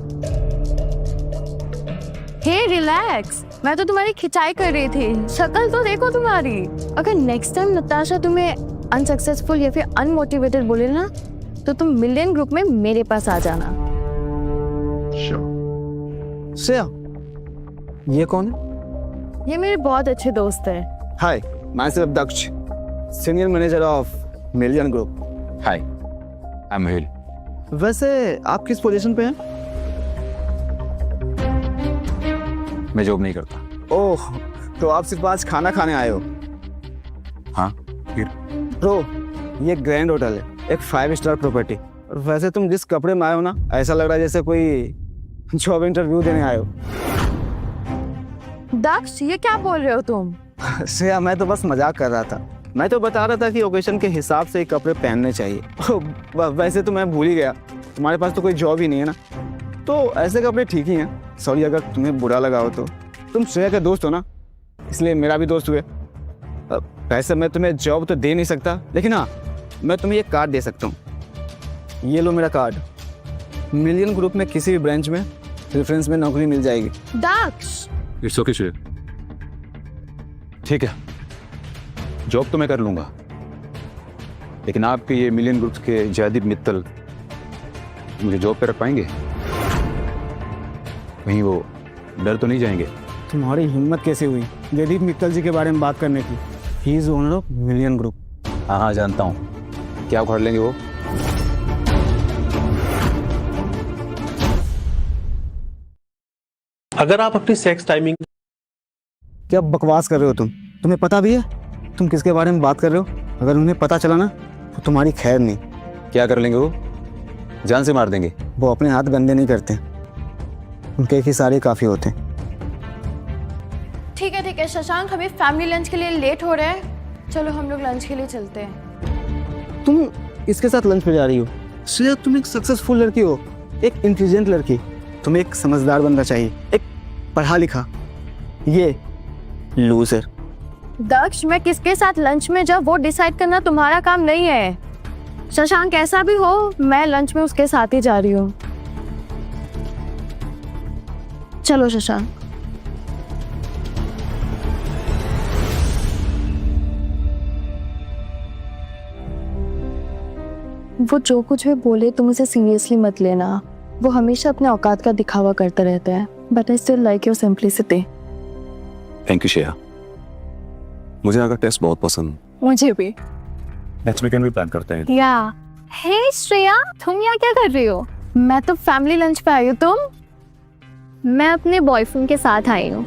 हे रिलैक्स, मैं तो तुम्हारी खिंचाई कर रही थी, शक्ल तो देखो तुम्हारी। अगर नेक्स्ट टाइम नताशा तुम्हें अनसक्सेसफुल या फिर अनमोटिवेटेड बोले ना, तो तुम मिलियन ग्रुप में मेरे पास आ जाना। श्रेया, ये कौन है? ये मेरे बहुत अच्छे दोस्त है। Hi, myself Daksh, senior manager of million group. Hi, I am Mehul. वैसे आप किस पोजीशन पे हैं? मैं जॉब नहीं करता। ओह, तो आप सिर्फ आज खाना खाने आए हो? हाँ, फिर? ब्रो, ये ग्रैंड होटल है, एक 5 स्टार प्रॉपर्टी। और वैसे तुम जिस कपड़े में आए हो ना, ऐसा लग रहा है जैसे कोई जॉब इंटरव्यू देने आए हो। दक्ष, ये क्या बोल रहे हो तुम? श्रेया, मैं तो बस मजाक कर रहा था। मैं तो बता रहा था कि ओकेशन के हिसाब से ही कपड़े पहनने चाहिए। वैसे तो मैं भूल ही गया, तुम्हारे पास तो कोई जॉब ही नहीं है ना, तो ऐसे कपड़े ठीक ही हैं। सॉरी अगर तुम्हें बुरा लगा हो तो। तुम श्रेया के दोस्त हो ना, इसलिए मेरा भी दोस्त हुए। वैसे मैं तुम्हें जॉब तो दे नहीं सकता, लेकिन हाँ, मैं तुम्हें एक कार्ड दे सकता हूँ। ये लो मेरा कार्ड। मिलियन ग्रुप में किसी भी ब्रांच में रेफरेंस में नौकरी मिल जाएगी। दक्ष, इट्स ओके श्रेया, ठीक है, जॉब तो मैं कर लूंगा, लेकिन आपके ये मिलियन ग्रुप्स के जयदीप मित्तल मुझे जॉब पे रख पाएंगे? कहीं वो डर तो नहीं जाएंगे? तुम्हारी हिम्मत कैसे हुई जयदीप मित्तल जी के बारे में बात करने की? He is owner of million group. हाँ जानता हूँ, क्या उखाड़ लेंगे वो? अगर आप अपनी सेक्स टाइमिंग क्या बकवास कर रहे हो तुम? तुम्हें पता भी है तुम किसके बारे में बात कर रहे हो? अगर उन्हें पता चला ना तो तुम्हारी खैर नहीं। क्या कर लेंगे वो? जान से मार देंगे? वो अपने हाथ गंदे नहीं करते, उनके एक इशारे काफी होते हैं। ठीक है शशांक, हमें फैमिली लंच के लिए लेट हो रहा है, चलो हम लोग लंच के लिए चलते हैं। तुम इसके साथ लंच पे जा रही हो? श्रेया, तुम एक सक्सेसफुल लड़की हो, एक इंटेलिजेंट लड़की, तुम्हें एक समझदार बनना चाहिए, एक पढ़ा लिखा। ये लूजर। दक्ष, मैं किसके साथ लंच में जाऊँ वो डिसाइड करना तुम्हारा काम नहीं है। शशांक, ऐसा भी हो मैं लंच में उसके साथ ही जा रही हूँ। चलो शशांक। वो जो कुछ भी बोले तुम उसे सीरियसली मत लेना, वो हमेशा अपने औकात का दिखावा करता रहता है। But I still like your simplicity. Thank you Shreya, मुझे आपका टेस्ट बहुत पसंद। मुझे भी। नेक्स्ट वीकेंड भी प्लान करते हैं। या हे श्रेया, तुम यहाँ क्या कर रही हो? मैं तो फैमिली लंच पे आई हूँ, तुम? मैं अपने बॉयफ्रेंड के साथ आई हूँ।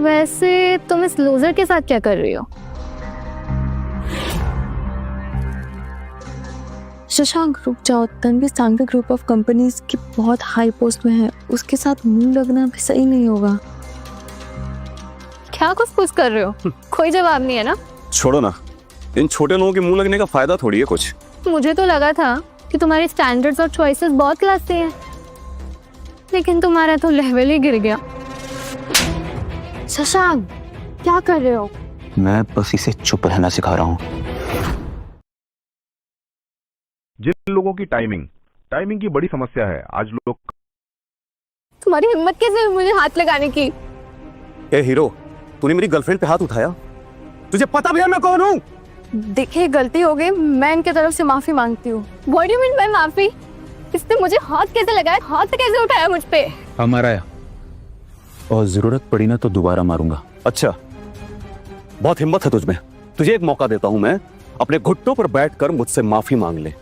वैसे तुम इस लूजर के साथ क्या कर रही हो? शशांक, रुक जाओ। Tanvi Sanghvi group of companies की बहुत हाई पोस्ट में है, उसके साथ मुंह लगना भी सही नहीं होगा। क्या कुछ कर रहे हो? कोई जवाब नहीं है ना? छोड़ो ना, इन छोटे लोगों के मुंह लगने का फायदा थोड़ी है कुछ। मुझे तो लगा था कि तुम्हारे स्टैंडर्ड्स और चॉइसेस बहुत क्लास से हैं, लेकिन तुम्हारा तो लेवल ही गिर गया। शशांक, क्या कर रहे हो? मैं बस इसे चुप रहना सिखा रहा हूँ। जिन लोगों की टाइमिंग की बड़ी समस्या है, आज लोग। तुम्हारी हिम्मत कैसे हुई मुझे हाथ लगाने की? ए हीरो, तूने मेरी गर्लफ्रेंड पे हाथ उठाया? तुझे पता भी है मैं कौन हूँ? देखिए, गलती हो गई, मैं इनके तरफ से माफी मांगती हूँ। What do you mean by माफी? इसने मुझे हाथ कैसे लगाया, हाथ कैसे उठाया मुझ पे? हमारा है, और जरूरत पड़ी ना तो दोबारा मारूंगा। अच्छा, बहुत हिम्मत है तुझमें। तुझे एक मौका देता हूं मैं, अपने घुटनों पर बैठकर मुझसे माफी मांग ले,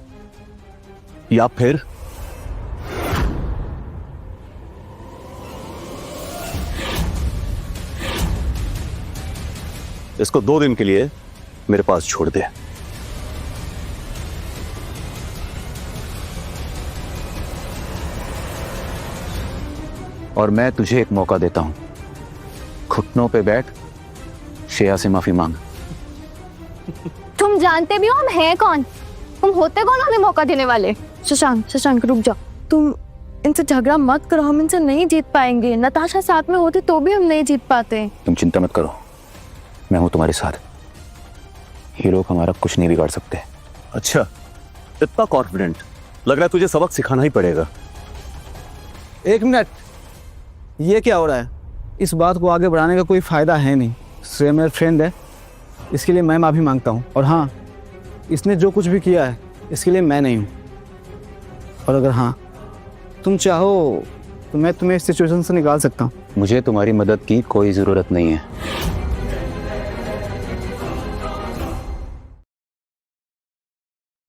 या फिर इसको 2 दिन के लिए मेरे पास छोड़ दे। और मैं तुझे एक मौका देता हूं, घुटनों पे बैठ श्रेया से माफी मांग। तुम जानते भी हो हम हैं कौन? तुम होते कौन हमें मौका देने वाले? शशांक रुक जाओ, तुम इनसे झगड़ा मत करो, हम इनसे नहीं जीत पाएंगे। नताशा साथ में होती तो भी हम नहीं जीत पाते। तुम चिंता मत करो, मैं हूं तुम्हारे साथ। ये लोग हमारा कुछ नहीं बिगाड़ सकते। अच्छा, इतना कॉन्फिडेंट लग रहा है तुझे सबक सिखाना ही पड़ेगा। एक मिनट, ये क्या हो रहा है? इस बात को आगे बढ़ाने का कोई फायदा है नहीं। श्रेया मेरा फ्रेंड है, इसके लिए मैं माफी मांगता हूँ। और हाँ, इसने जो कुछ भी किया है इसके लिए मैं नहीं हूँ। और अगर हाँ तुम चाहो तो मैं तुम्हें इस सिचुएशन से निकाल सकता हूँ। मुझे तुम्हारी मदद की कोई जरूरत नहीं है।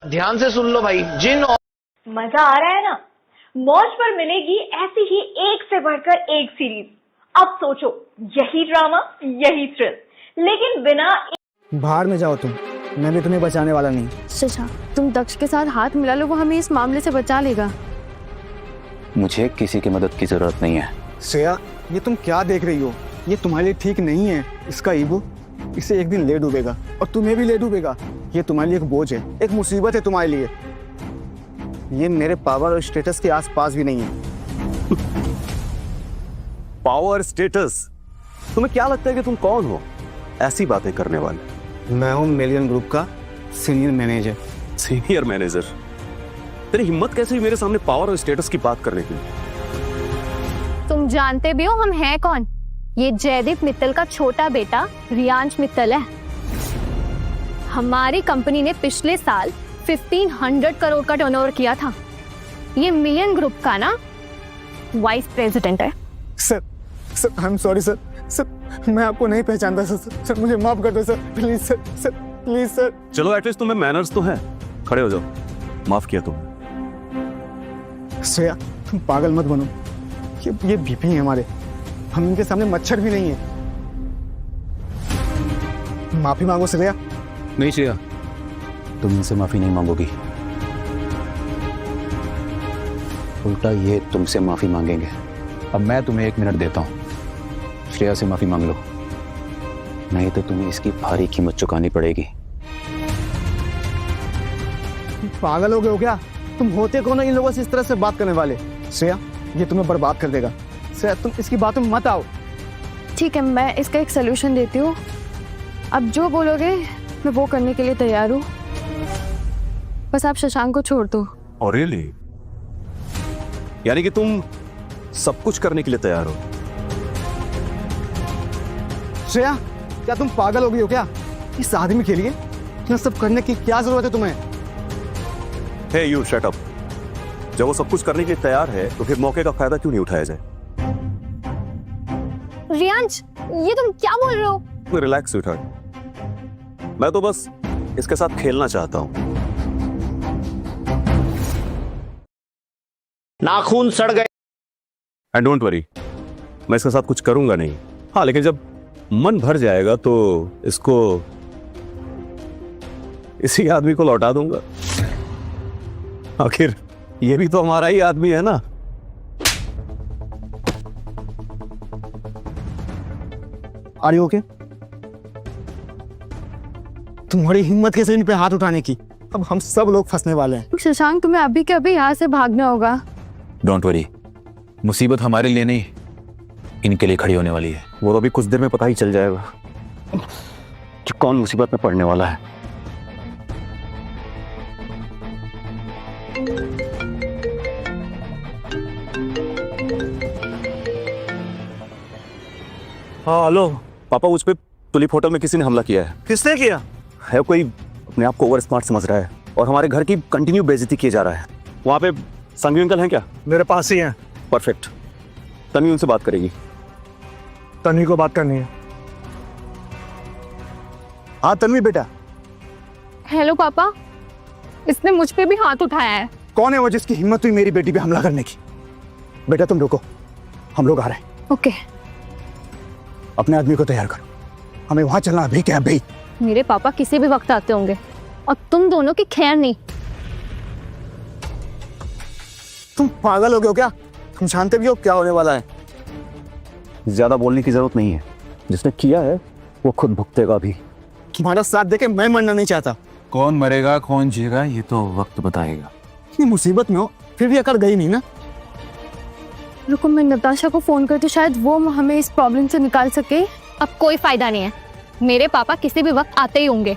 ध्यान से सुन लो भाई, जिन मजा आ रहा है ना? मौज पर मिलेगी ऐसी ही एक से बढ़कर एक सीरीज। अब सोचो, यही ड्रामा, यही थ्रिल, लेकिन बिना। बाहर में जाओ तुम। मैं भी तुम्हें बचाने वाला नहीं। शशांक, तुम दक्ष के साथ हाथ मिला लो, वो हमें इस मामले से बचा लेगा। मुझे किसी की मदद की जरूरत नहीं है। श्रेया, ये तुम क्या देख रही हो? ये तुम्हारे लिए ठीक नहीं है। इसका ईगो इसे एक दिन ले डूबेगा और तुम्हें भी ले डूबेगा। ये तुम्हारे लिए एक बोझ है, एक मुसीबत है तुम्हारे लिए। ये मेरे पावर और स्टेटस के आसपास भी नहीं है। Power status? तुम्हें क्या लगता है कि तुम कौन हो ऐसी बातें करने वाले? मैं हूँ मिलियन ग्रुप का सीनियर मैनेजर। Senior manager? तेरी हिम्मत कैसे हुई मेरे सामने पावर और स्टेटस की बात करने की? तुम जानते भी हो हम हैं कौन? ये जयदीप मित्तल का छोटा बेटा रियांश मित्तल है। हमारी कंपनी ने पिछले साल 1500 करोड़ का टर्नओवर किया था। ये मिलियन ग्रुप का ना वाइस प्रेसिडेंट है। Sir, I am sorry sir. Sir, मैं आपको नहीं पहचानता सर। मुझे माफ कर दो sir, please sir, please sir. चलो एटलीस्ट तुम्हें मैनर्स तो है। खड़े हो जाओ, माफ किया तुम। श्रेया, तुम पागल मत बनो। ये बीपी है हमारे, हम इनके सामने मच्छर भी नहीं है। माफी मांगो श्रेया। नहीं श्रेया, तुम इनसे माफी नहीं मांगोगी, उल्टा ये तुमसे माफी मांगेंगे। अब मैं तुम्हें 1 मिनट देता हूं, श्रेया से माफी मांग लो, नहीं तो तुम्हें इसकी भारी कीमत चुकानी पड़ेगी। पागल हो गए हो क्या? तुम होते कौन हो इन लोगों से इस तरह से बात करने वाले? श्रेया, ये तुम्हें बर्बाद कर देगा। श्रेया, तुम इसकी बातों में मत आओ। ठीक है, मैं इसका एक सोल्यूशन देती हूँ। अब जो बोलोगे मैं वो करने के लिए तैयार हूँ। बस आप शशांक को छोड़ दो। और रियली? यानी कि तुम सब कुछ करने के लिए तैयार हो? श्रेया, क्या तुम पागल हो गई हो क्या? इस आदमी के लिए इतना सब करने की क्या जरूरत है तुम्हें? हे यू, शट अप। जब वो सब कुछ करने के लिए तैयार है तो फिर मौके का फायदा क्यों नहीं उठाया जाए? रियांश, ये तुम क्या बोल रहे हो? रिलैक्स स्वीटहार्ट, मैं तो बस इसके साथ खेलना चाहता हूं। नाखून सड़ गए। एंड डोंट वरी, मैं इसके साथ कुछ करूंगा नहीं। हाँ, लेकिन जब मन भर जाएगा तो इसको, इसी आदमी को लौटा दूंगा। आखिर ये भी तो हमारा ही आदमी है ना। Are you okay? तुम्हारी हिम्मत कैसे इन पे हाथ उठाने की? अब हम सब लोग फंसने वाले हैं। शशांक, तुम्हें अभी के अभी यहाँ से भागना होगा। डोंट वरी, मुसीबत हमारे लिए नहीं इनके लिए खड़ी होने वाली है। वो तो अभी कुछ देर में पता ही चल जाएगा कि कौन मुसीबत में पड़ने वाला है। हाँ हेलो पापा, मुझ पे तुलिप होटल में किसी ने हमला किया है। किसने किया? है कोई अपने आप को ओवर स्मार्ट समझ रहा है और हमारे घर की कंटिन्यू बेइज्जती किए जा रहा है। वहाँ पे संघवी अंकल हैं क्या? मेरे पास ही है। परफेक्ट, तन्वी उनसे बात करेगी। तन्वी को बात करनी है। हाँ तन्वी बेटा। हेलो पापा, इसने मुझ पे भी हाथ उठाया है। कौन है वो जिसकी हिम्मत हुई मेरी बेटी पे हमला करने की? बेटा तुम रुको, हम लोग आ रहे हैं। ओके। अपने आदमी को तैयार करो, हमें वहां चलना अभी क्या अभी। मेरे पापा किसी भी वक्त आते होंगे और तुम दोनों की खैर नहीं। तुम पागल हो गए हो क्या? तुम जानते भी हो क्या होने वाला है? ज्यादा बोलने की जरूरत नहीं है, जिसने किया है वो खुद भुगतेगा भी। तुम्हारा साथ देके मैं मरना नहीं चाहता। कौन मरेगा कौन जिएगा ये तो वक्त बताएगा। इतनी मुसीबत में हो फिर भी अकड़ गई नहीं ना। रुको, मैं नताशा को फोन करती, शायद वो हमें इस प्रॉब्लम से निकाल सके। अब कोई फायदा नहीं है, मेरे पापा किसी भी वक्त आते ही होंगे।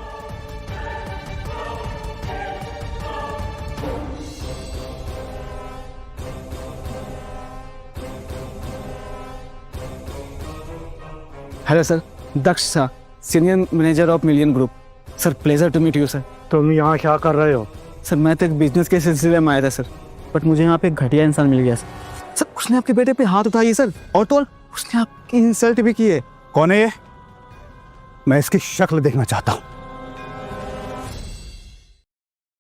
Hello sir, Daksh sir, senior manager of million group. Sir pleasure to meet you sir. तुम यहाँ क्या कर रहे हो? सर मैं तो एक बिजनेस के सिलसिले में आया था सर, बट मुझे यहाँ पे एक घटिया इंसान मिल गया सर। सर उसने आपके बेटे पे हाथ उठाई सर, और तो और उसने आपकी इंसल्ट भी की है। कौन है ये? मैं इसकी शक्ल देखना चाहता हूँ।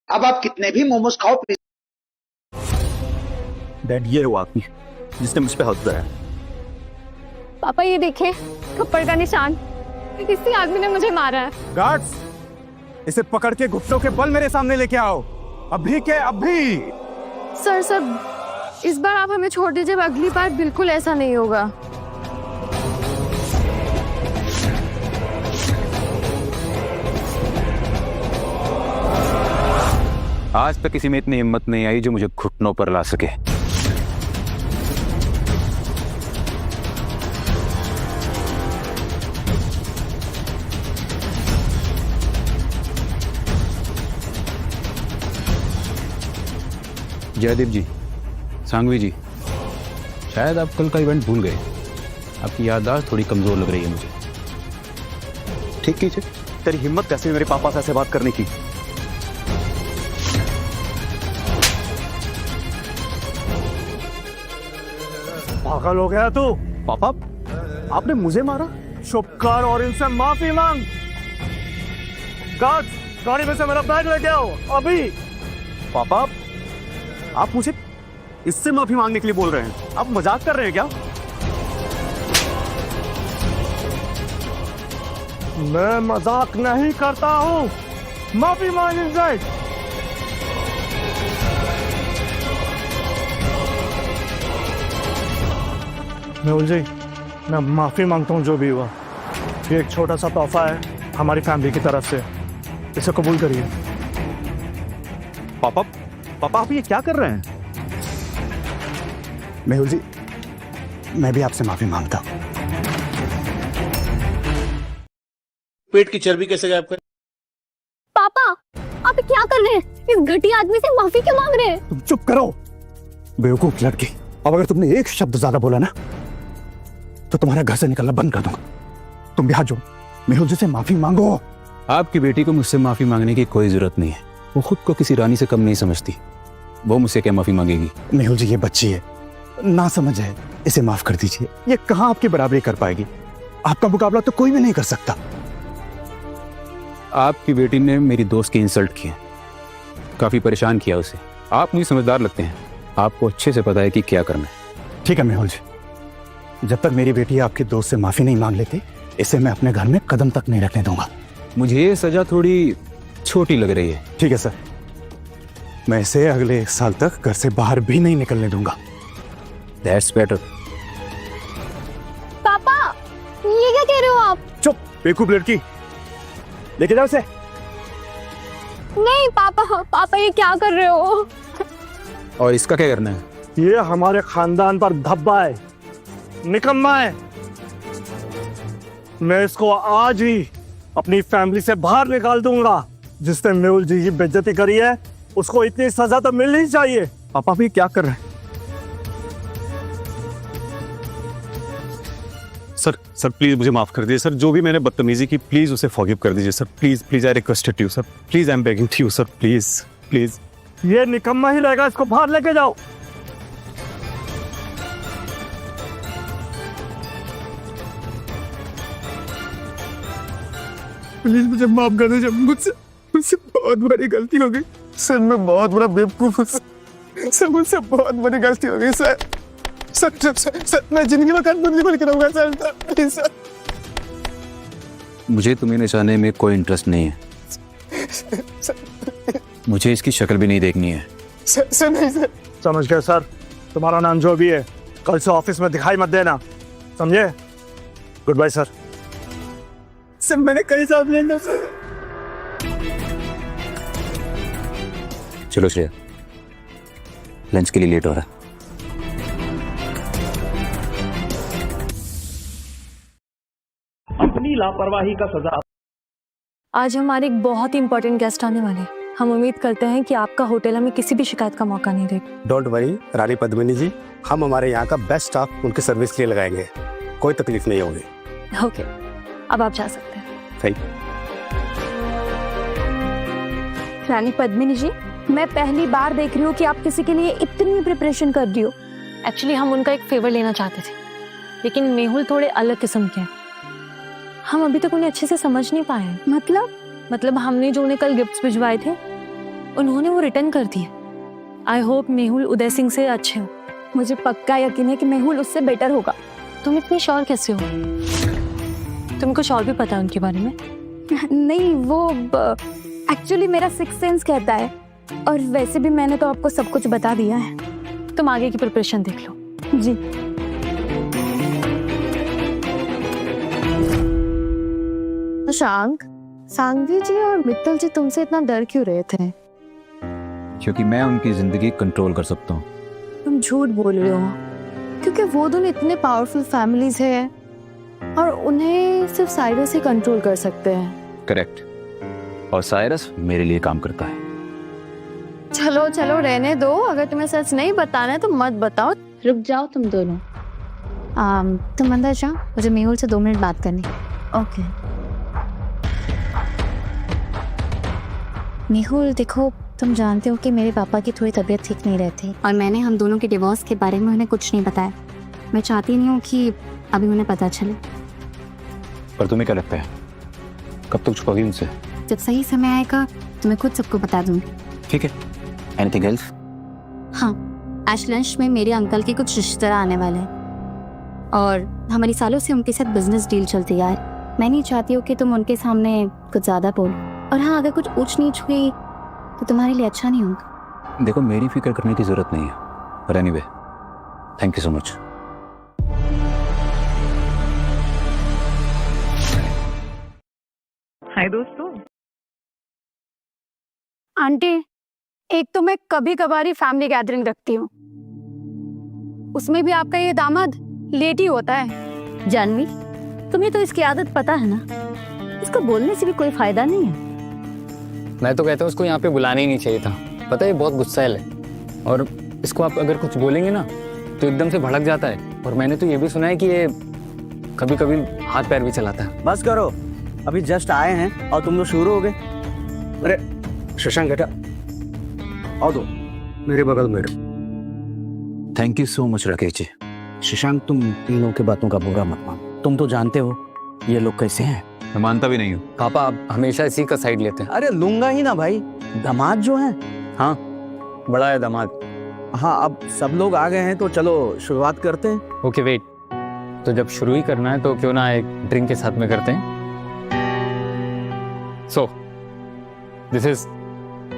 अब आप कितने भी मोमोज खाओ। डैड, ये है वो आदमी जिसने मुझ पे हाथ उठाया। पापा ये देखें, थप्पड़ का निशान। इसी आदमी ने मुझे मारा है। गार्ड्स, इसे पकड़ के घुटनों के बल मेरे सामने लेके आओ, अभी के अभी। सर सर, इस बार आप हमें छोड़ दीजिए, अगली बार बिल्कुल ऐसा नहीं होगा। आज तक किसी में इतनी हिम्मत नहीं आई जो मुझे घुटनों पर ला सके। जयदीप जी, सांघवी जी, शायद आप कल का इवेंट भूल गए। आपकी याददाश्त थोड़ी कमजोर लग रही है मुझे। ठीक कीजिए, तेरी हिम्मत कैसे मेरे पापा से ऐसे बात करने की? पागल हो गया तू? पापा, आपने मुझे मारा? चुप कर और इनसे माफी मांग। गार्ड्स, गाड़ी में से मेरा बैग लेके आओ अभी। पापा, आप मुझे इससे माफी मांगने के लिए बोल रहे हैं? आप मजाक कर रहे हैं क्या? मैं मजाक नहीं करता हूँ, माफी मांग इनसे। मेहुल जी, मैं माफी मांगता हूँ जो भी हुआ। ये एक छोटा सा तोहफा है हमारी फैमिली की तरफ से, इसे कबूल करिए। पापा, पापा आप ये क्या कर रहे हैं? मेहुल जी, मैं भी आपसे माफी मांगता हूँ। पेट की चर्बी कैसे गायब करें? पापा, आप क्या कर रहे हैं? इस घटिया आदमी से माफी क्यों मांग रहे हैं? तुम चुप करो, बेवकूफ लड़की। अब अगर तुमने एक शब्द ज्यादा बोला ना तो तुम्हारा घर से निकलना बंद कर दूंगा। तुम भी हाथ जोड़ो, मेहुल जी से माफी मांगो। आपकी बेटी को मुझसे माफी मांगने की कोई जरूरत नहीं है। वो खुद को किसी रानी से कम नहीं समझती। वो मुझसे क्या माफी मांगेगी? मेहुल जी, ये बच्ची है, ना समझ है, इसे माफ कर दीजिए। ये कहाँ आपकी बराबरी कर पाएगी? आपका मुकाबला तो कोई भी नहीं कर सकता। आपकी बेटी ने मेरी दोस्त की इंसल्ट की है, काफी परेशान किया उसे। आप मुझे समझदार लगते हैं, आपको अच्छे से पता है कि क्या करना है। ठीक है मेहुल जी, जब तक मेरी बेटी आपके दोस्त से माफी नहीं मांग लेती, इसे मैं अपने घर में कदम तक नहीं रखने दूंगा। मुझे ये सजा थोड़ी छोटी लग रही है। ठीक है सर, मैं इसे अगले 1 साल तक घर से बाहर भी नहीं निकलने दूंगा। That's better. पापा, ये क्या कह रहे हो आप? चुप बेवकूफ लड़की, लेके जाओ इसे। नहीं पापा, पापा ये क्या कर रहे हो? और इसका क्या करना है? ये हमारे खानदान पर धब्बा है, निकम्मा है। मैं इसको आज ही अपनी फैमिली से बाहर निकाल दूंगा। जिसने मेहुल जी की बेइज्जती करी है उसको इतनी सजा तो मिलनी चाहिए। पापा भी क्या कर रहे हैं? सर, सर प्लीज मुझे माफ कर दीजिए सर, जो भी मैंने बदतमीजी की प्लीज उसे फॉरगिव कर दीजिए sir. Please please, I request you sir, please I am begging to you sir, please please. ये निकम्मा ही रहेगा, इसको बाहर लेके जाओ। प्लीज मुझे माफ कर दीजिए, मुझसे बहुत बड़ी गलती हो गई सर। मैं बहुत बड़ा बेवकूफ हूँ सर, मुझसे बहुत बड़ी गलती हो गई सर। सर, मैं जिंदगी में कभी नहीं करूंगा सर, प्लीज सर। मुझे तुम्हें नचाने में कोई इंटरेस्ट नहीं है। मुझे इसकी शक्ल भी नहीं देखनी है। सर नहीं सर। समझ गए सर, तुम्हारा नाम जो भी है कल से ऑफिस में दिखाई मत देना, समझे? Good bye sir. सर मैंने कहीं साहब लेना सर। चलो श्रेया, लंच के लिए लेट हो रहा है। अपनी लापरवाही का सजा। आज हमारे एक बहुत ही इंपॉर्टेंट गेस्ट आने वाले हैं। हम उम्मीद करते हैं कि आपका होटल हमें किसी भी शिकायत का मौका नहीं देगा। डोंट वरी रानी पद्मिनी जी, हम हमारे यहाँ का बेस्ट स्टाफ उनकी सर्विस के लिए लगाएंगे, कोई तकलीफ नहीं होगी। ओके, अब आप जा सकते हैं। थैंक रानी पद्मिनी जी, मैं पहली बार देख रही हूँ कि आप किसी के लिए इतनी प्रिपरेशन कर रही हो। एक्चुअली हम उनका एक फेवर लेना चाहते थे, लेकिन मेहुल थोड़े अलग किस्म के हैं। हम अभी तक उन्हें अच्छे से समझ नहीं पाए। मतलब हमने जो उन्हें कल गिफ्ट्स भिजवाए थे उन्होंने वो रिटर्न कर दिए। आई होप मेहुल उदय सिंह से अच्छे हो। मुझे पक्का यकीन है कि मेहुल उससे बेटर होगा। तुम इतनी श्योर कैसे हो? तुमको कुछ और भी पता है उनके बारे में? नहीं, वो एक्चुअली मेरा सिक्स सेंस कहता है, और वैसे भी मैंने तो आपको सब कुछ बता दिया है। तुम आगे की प्रिपरेशन देख लो। जी। शशांक, सांघवी जी और मित्तल जी तुमसे इतना डर क्यों रहे थे? क्योंकि मैं उनकी जिंदगी कंट्रोल कर सकता हूँ। तुम झूठ बोल रहे हो, क्योंकि वो दोनों इतने पावरफुल फैमिलीज है और उन्हें सिर्फ साइरस ही कंट्रोल कर सकते हैं। करेक्ट। और साइरस मेरे लिए काम करता है। चलो चलो रहने दो, अगर तुम्हें सच नहीं बताना है तो मत बताओ। रुक जाओ तुम दोनों। तुम अंदर जाओ, मुझे मेहुल से 2 मिनट बात करनी। ओके। मेहुल देखो, तुम जानते हो कि मेरे पापा की थोड़ी तबीयत ठीक नहीं रहती और मैंने हम दोनों के डिवोर्स के बारे में उन्हें कुछ नहीं बताया। मैं चाहती नहीं हूँ कि अभी उन्हें पता चले। पर तुम्हें क्या लगता है कब तक छुपाओगी उनसे? जब सही समय आएगा तो मैं खुद सबको बता दूंगी। ठीक है। Anything else? हाँ, आज लंच में मेरे अंकल के कुछ रिश्तेदार आने वाले हैं और हमारी सालों से उनके साथ बिजनेस डील चलती है। मैं नहीं चाहती हूँ कि तुम उनके सामने कुछ ज़्यादा बोलो, और हाँ अगर कुछ ऊंच नीच हुई तो तुम्हारे लिए अच्छा नहीं होगा। देखो, मेरी फिक्र करने की जरूरत नहीं है, पर anyway thank you so much. Hi दोस्तों। आंटी, एक तो मैं कभी कभार फैमिली गैदरिंग रखती हूँ, उसमें भी आपका ये दामाद लेट ही होता है। जानवी, तुम्हें तो इसकी आदत पता है ना, इसको बोलने से भी कोई फायदा नहीं है। मैं तो कहता हूँ उसको यहाँ पे बुलाना ही नहीं चाहिए था। पता है, बहुत गुस्सैल है और इसको आप अगर कुछ बोलेंगे ना तो एकदम से भड़क जाता है। और मैंने तो ये भी सुना है कि ये कभी कभी हाथ पैर भी चलाता है। बस करो, अभी जस्ट आए हैं और तुम लोग शुरू हो गए। अरे शशांक बेटा, आओ दो मेरे बगल में। Thank you so much Rakesh ji. Shashank, तुम तीनों के बातों का बुरा मत मानो। तुम तो जानते हो ये लोग कैसे हैं। मैं मानता भी नहीं हूँ। पापा आप हमेशा इसी का साइड लेते हैं। अरे लूंगा ही ना भाई, दामाद जो है। हाँ, बड़ा है दामाद। हाँ, अब सब लोग आ गए हैं तो चलो शुरुआत करते हैं। ओके वेट, तो जब शुरू ही करना है तो क्यों ना एक ड्रिंक के साथ में करते हैं। So this is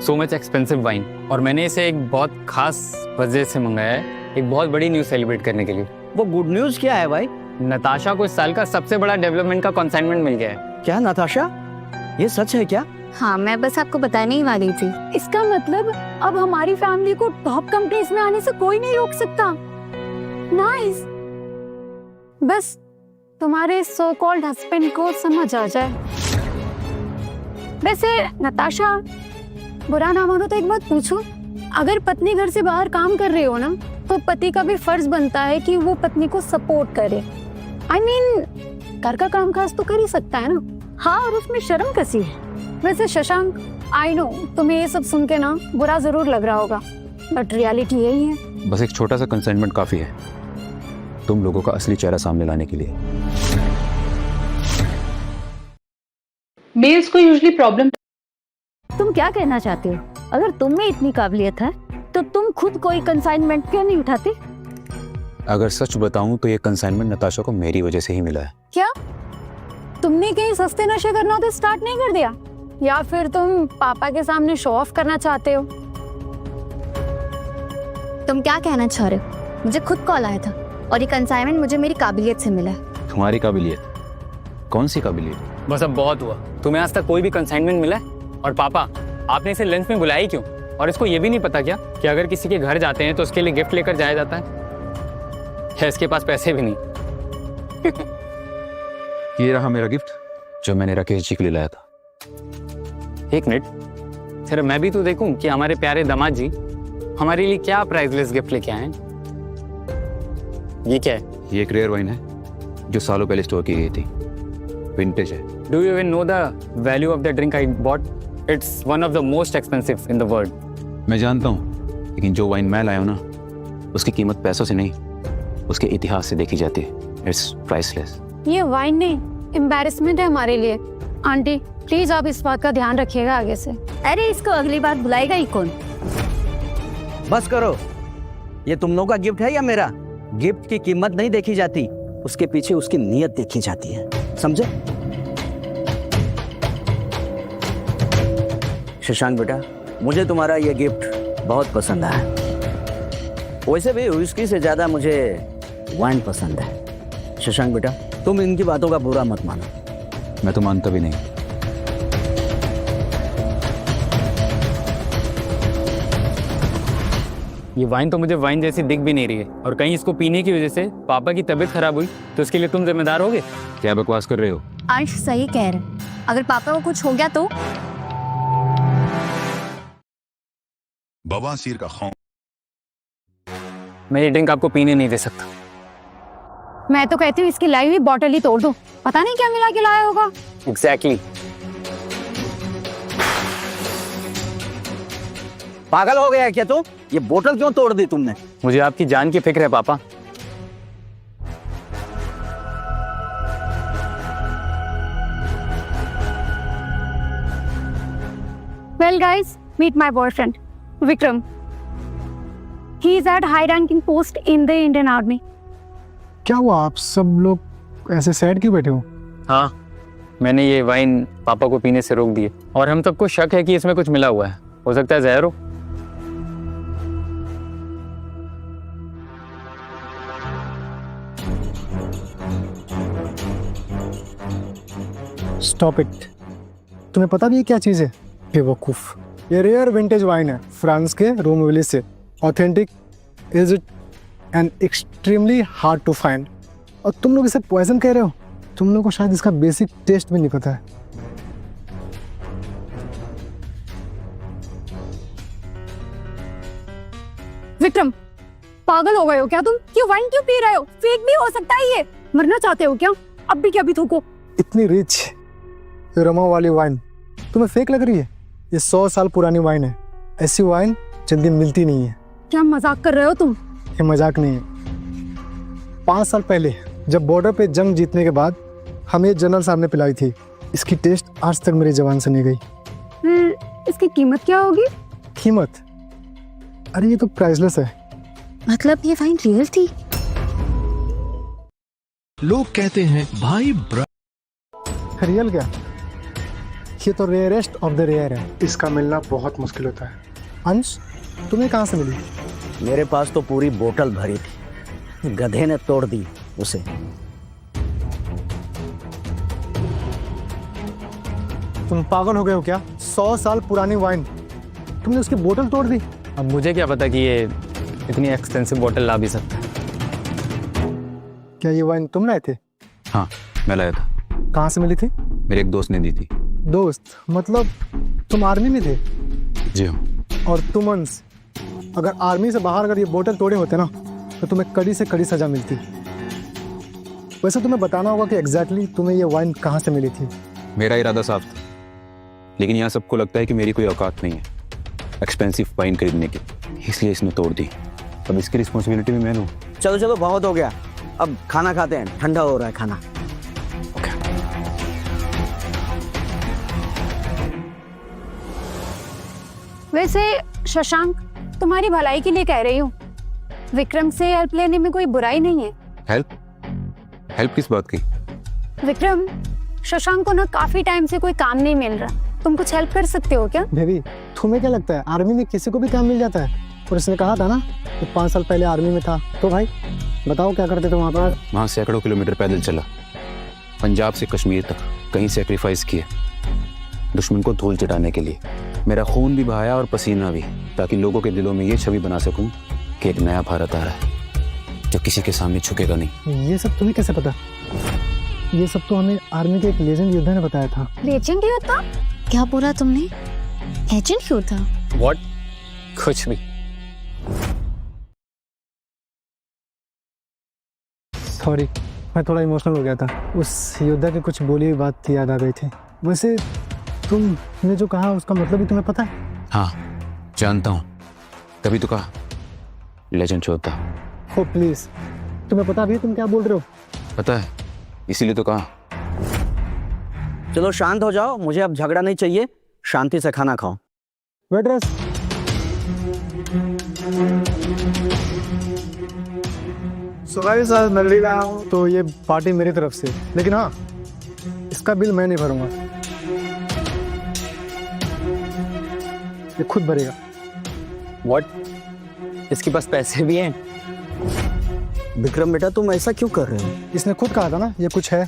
so much expensive wine और मैंने इसे एक बहुत खास वजह से मंगाया है, एक बहुत बड़ी न्यूज़ सेलिब्रेट करने के लिए। वो गुड न्यूज़ क्या है भाई? नताशा को इस साल का सबसे बड़ा डेवलपमेंट का कंसाइनमेंट मिल गया है। क्या नताशा, ये सच है क्या? हाँ, मैं बस आपको बताने ही वाली थी। इसका मतलब अब हमारी फैमिली को टॉप कंपनीज में आने से कोई नहीं रोक सकता। नाइस। बस तुम्हारे सो कॉल्ड हस्बैंड को समझ आ जाए। वैसे नताशा, बुरा ना मानो तो एक बात पूछूं, अगर पत्नी घर से बाहर काम कर रही हो ना तो पति का भी फर्ज बनता है कि वो पत्नी को सपोर्ट करे। I mean, घर का काम काज तो कर ही सकता है ना। हाँ, और उसमें शर्म कैसी है? वैसे शशांक, आई नो तुम्हें ये सब सुन के ना बुरा जरूर लग रहा होगा, बट रियलिटी यही है। बस एक छोटा सा कंसाइनमेंट काफी है तुम लोगों का असली चेहरा सामने लाने के लिए। मेल्स को यूजुअली प्रॉब्लम। तुम क्या कहना चाहते हो? अगर तुम में इतनी काबिलियत है तो तुम खुद कोई कंसाइनमेंट क्यों नहीं उठाते? अगर सच बताऊं तो ये कंसाइनमेंट नताशा को मेरी वजह से ही मिला है। क्या तुमने कहीं सस्ते नशे करना तो स्टार्ट नहीं कर दिया, या फिर तुम पापा के सामने शो ऑफ करना चाहते हो? तुम क्या कहना चाह रहे हो? मुझे खुद कॉल आया था और ये कंसाइनमेंट मुझे मेरी काबिलियत से मिला है। तुम्हारी काबिलियत? कौन सी काबिलियत? बस अब बहुत हुआ। तुम्हें आज तक कोई भी कंसाइनमेंट मिला है? और पापा, आपने इसे लंच में बुलाई क्यों? और इसको ये भी नहीं पता क्या कि अगर किसी के घर जाते हैं तो उसके लिए गिफ्ट लेकर जाया जाता है? इसके पास पैसे भी नहीं। ये रहा मेरा गिफ्ट जो मैंने राकेश जी के लिए लाया था। एक मिनट, फिर मैं भी तो देखूं कि हमारे प्यारे दामाद जी हमारे लिए क्या प्राइसलेस गिफ्ट लेके आए हैं। ये क्या है? ये एक रेयर वाइन है जो सालों पहले स्टोर की गई थी, विंटेज है। Do you even know the value of the drink I bought? It's one of the most expensive in the world. मैं जानता हूँ, लेकिन जो वाइन मैं लाया हूँ ना, उसकी कीमत पैसों से नहीं, उसके इतिहास से देखी जाती है। It's priceless. ये वाइन नहीं, एम्बैरेसमेंट है हमारे लिए। आंटी प्लीज आप इस बात का ध्यान रखिएगा आगे से। अरे इसको अगली बार बुलाएगा ही कौन? बस करो, ये तुम लोगों का गिफ्ट है या मेरा? गिफ्ट की कीमत नहीं देखी जाती, उसके पीछे उसकी नीयत देखी जाती है, समझे? शशांक बेटा, मुझे तुम्हारा ये गिफ्ट बहुत पसंद आया। वैसे भी विस्की से ज्यादा मुझे वाइन पसंद है। शशांक बेटा, तुम इनकी बातों का बुरा मत मानो। मैं तो मानता भी नहीं। ये वाइन तो मुझे वाइन जैसी दिख भी नहीं रही है, और कहीं इसको पीने की वजह से पापा की तबीयत खराब हुई तो इसके लिए तुम जिम्मेदार होगे? क्या बकवास कर रहे हो? अंश सही कह रहे, अगर पापा को कुछ हो गया तो? बवासीर का खौफ। मैं ये ड्रिंक आपको पीने नहीं दे सकता। मैं तो कहती हूँ इसकी लाई हुई बॉटल ही तोड़ दो, पता नहीं क्या मिला के लाया होगा। एग्जैक्टली। पागल हो गया है क्या तू? ये बोतल क्यों तोड़ दी तुमने? मुझे आपकी जान की फिक्र है पापा। Well guys, meet my boyfriend, Vikram. He is at high ranking post in the Indian Army. क्या हुआ, आप सब लोग ऐसे सैड क्यों बैठे हो? हाँ, मैंने ये वाइन पापा को पीने से रोक दिए, और हम सबको शक है कि इसमें कुछ मिला हुआ है। हो सकता है जहर हो। Stop it. तुम्हें पता भी है क्या चीज़ है? बेवकूफ़, ये रेयर विंटेज वाइन है फ्रांस के रोम विलेज से। Authentic is it and extremely hard to find. और तुम लोग इसे पॉइजन कह रहे हो? तुम लोगों को शायद इसका बेसिक टेस्ट भी नहीं पता है। विक्रम, पागल हो गए हो क्या तुम? ये वाइन क्यों पी रहे हो? फेक भी हो सकता है ये। मरना चाहते हो क्या? अब भी क्या भी थूको। इतनी रिच रमा वाली वाइन तुम्हें फेक लग रही है? ये 100 साल पुरानी वाइन है। ऐसी वाइन जल्दी मिलती नहीं है। क्या मजाक कर रहे हो तुम? ये मजाक नहीं है। 5 साल पहले जब बॉर्डर पे जंग जीतने के बाद हमें जनरल साहब ने पिलाई थी। इसकी टेस्ट आज तक मेरी जबान से नहीं गई। इसकी कीमत क्या होगी? कीमत? अरे ये तो प्राइसलेस है। मतलब ये वाइन रियल थी? लोग कहते हैं भाई रियल क्या? ये तो रेयरेस्ट ऑफ द रेयर है। इसका मिलना बहुत मुश्किल होता है। अंश, तुम्हें कहाँ से मिली? मेरे पास तो पूरी बोतल भरी थी, गधे ने तोड़ दी उसे। तुम पागल हो गए हो क्या? 100 साल पुरानी वाइन तुमने उसकी बोतल तोड़ दी? अब मुझे क्या पता कि ये इतनी एक्सपेंसिव बोतल ला भी सकता है। क्या ये वाइन तुम लाए थे? हाँ, मैं लाया था। कहाँ से मिली थी? मेरे एक दोस्त ने दी थी। दोस्त? मतलब तुम आर्मी में थे? जी हाँ। और तुम अंश, अगर आर्मी से बाहर अगर ये बोतल तोड़े होते ना तो तुम्हें कड़ी से कड़ी सजा मिलती। वैसे तुम्हें बताना होगा कि एग्जैक्टली तुम्हें ये वाइन कहाँ से मिली थी। मेरा इरादा साफ था, लेकिन यहाँ सबको लगता है कि मेरी कोई औकात नहीं है एक्सपेंसिव वाइन खरीदने की, इसलिए इसने तोड़ दी। अब इसकी रिस्पॉन्सिबिलिटी भी मैं लूँ। चलो चलो, बहुत हो गया, अब खाना खाते हैं, ठंडा हो रहा है खाना। वैसे शशांक, तुम्हारी भलाई के लिए कह रही हूँ, विक्रम से हेल्प लेने में कोई बुराई नहीं है। हेल्प? हेल्प किस बात की? विक्रम, शशांक को ना काफी टाइम से कोई काम नहीं मिल रहा, तुम कुछ हेल्प कर सकते हो क्या? बेबी, तुम्हें क्या लगता है आर्मी में किसी को भी काम मिल जाता है? और इसने कहा था ना कि 5 साल पहले आर्मी में था, तो भाई बताओ क्या करते थे वहाँ पर? वहाँ सैकड़ों किलोमीटर पैदल चला, पंजाब से कश्मीर तक कहीं सेक्रीफाइस किए दुश्मन को धूल चटाने के लिए। मेरा खून भी बहाया और पसीना भी, ताकि लोगों के दिलों में ये छवि बना सकूं कि एक नया भारत आ रहा है जो किसी के सामने झुकेगा नहीं। ये सब तुम्हें कैसे पता? ये सब तो हमें आर्मी के एक लेजेंड योद्धा ने बताया था। लेजेंड योद्धा? क्या बोला तुमने? एजेंट योद्धा? व्हाट? कुछ भी। सॉरी, मैं थोड़ा इमोशनल हो गया था। उस योद्धा की कुछ बोली हुई बात याद आ गई थी। वैसे तुमने जो कहा उसका मतलब भी तुम्हें पता है? हाँ जानता हूँ, तभी तो कहा लेजेंड योद्धा। ओ प्लीज, तुम्हें पता भी है तुम क्या बोल रहे हो? पता है, इसीलिए तो कहा। चलो शांत हो जाओ, मुझे अब झगड़ा नहीं चाहिए, शांति से खाना खाओ। वेटरेस, सुगाइस, आज मैं ले रहा हूँ तो ये पार्टी मेरी तरफ से, लेकिन हाँ इसका बिल मैं नहीं भरूंगा। ये खुद भरेगा। व्हाट? इसके पास पैसे भी हैं? विक्रम बेटा तुम ऐसा क्यों कर रहे हो? इसने खुद कहा था ना ये कुछ है,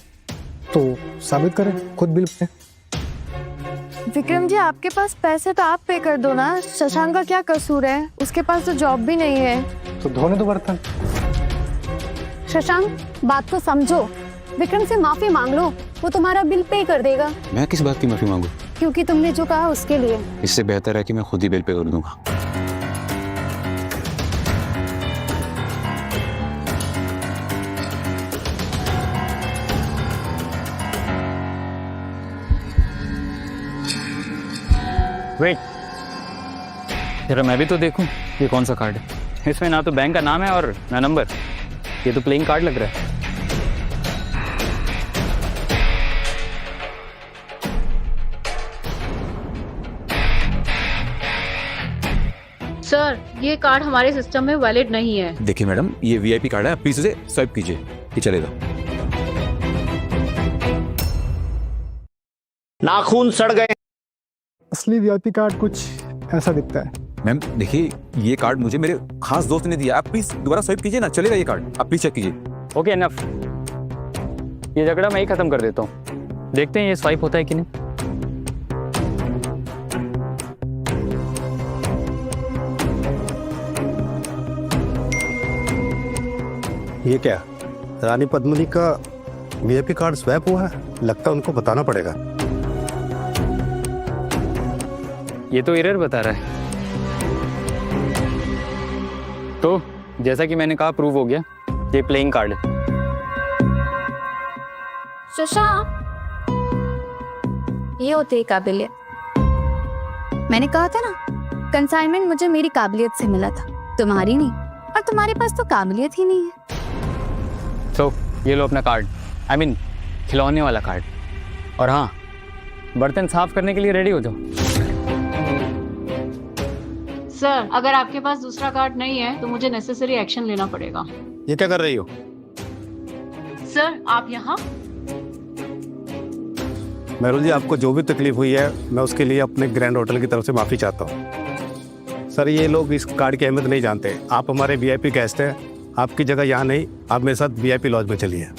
तो साबित करें, खुद बिल पे। विक्रम जी आपके पास पैसे तो आप पे कर दो ना, शशांक का क्या कसूर है? उसके पास तो जॉब भी नहीं है। तो धोने दो बर्तन। शशांक बात को समझो, विक्रम से माफी मांग लो, वो तुम्हारा बिल पे कर देगा। मैं किस बात की माफी मांगू? क्योंकि तुमने जो कहा उसके लिए। इससे बेहतर है कि मैं खुद ही बिल पे कर दूंगा। वेट, जरा मैं भी तो देखूं ये कौन सा कार्ड है। इसमें ना तो बैंक का नाम है और ना नंबर, ये तो प्लेइंग कार्ड लग रहा है। सर ये कार्ड हमारे सिस्टम में वैलिड नहीं है। देखिए मैडम, ये वीआईपी कार्ड है, प्लीज इसे स्वाइप कीजिए, ये चलेगा। नाखून सड़ गए। असली वीआईपी कार्ड कुछ ऐसा दिखता है। मैम देखिए, ये कार्ड मुझे मेरे खास दोस्त ने दिया, आप प्लीज दोबारा स्वाइप कीजिए ना, चलेगा ये कार्ड, आप प्लीज चेक कीजिए। ओके एनफ, ये झगड़ा मैं ही खत्म कर देता हूँ। देखते हैं ये स्वाइप होता है कि नहीं। ये क्या, रानी पद्मिनी का वीआईपी कार्ड स्वैप हुआ है? लगता है उनको बताना पड़ेगा। ये तो एरर बता रहा है। तो जैसा कि मैंने कहा, प्रूव हो गया, ये प्लेइंग कार्ड है। शशांक, ये होती है काबिलियत। मैंने कहा था ना, कंसाइनमेंट मुझे मेरी काबिलियत से मिला था, तुम्हारी नहीं। और तुम्हारे पास तो काबिलियत ही नहीं है। तो ये लो अपना कार्ड, आई मीन खिलौने वाला कार्ड। और हाँ, बर्तन साफ करने के लिए रेडी हो जाओ। सर अगर आपके पास दूसरा कार्ड नहीं है तो मुझे नेसेसरी एक्शन लेना पड़ेगा। ये क्या कर रही हो? सर आप यहाँ? मेहुल जी, आपको जो भी तकलीफ हुई है, मैं उसके लिए अपने ग्रैंड होटल की तरफ से माफी चाहता हूँ। सर ये लोग इस कार्ड की अहमियत नहीं जानते। आप हमारे वीआईपी गेस्ट हैं, आपकी जगह यहाँ नहीं, आप मेरे साथ वीआईपी लॉज में चलिए।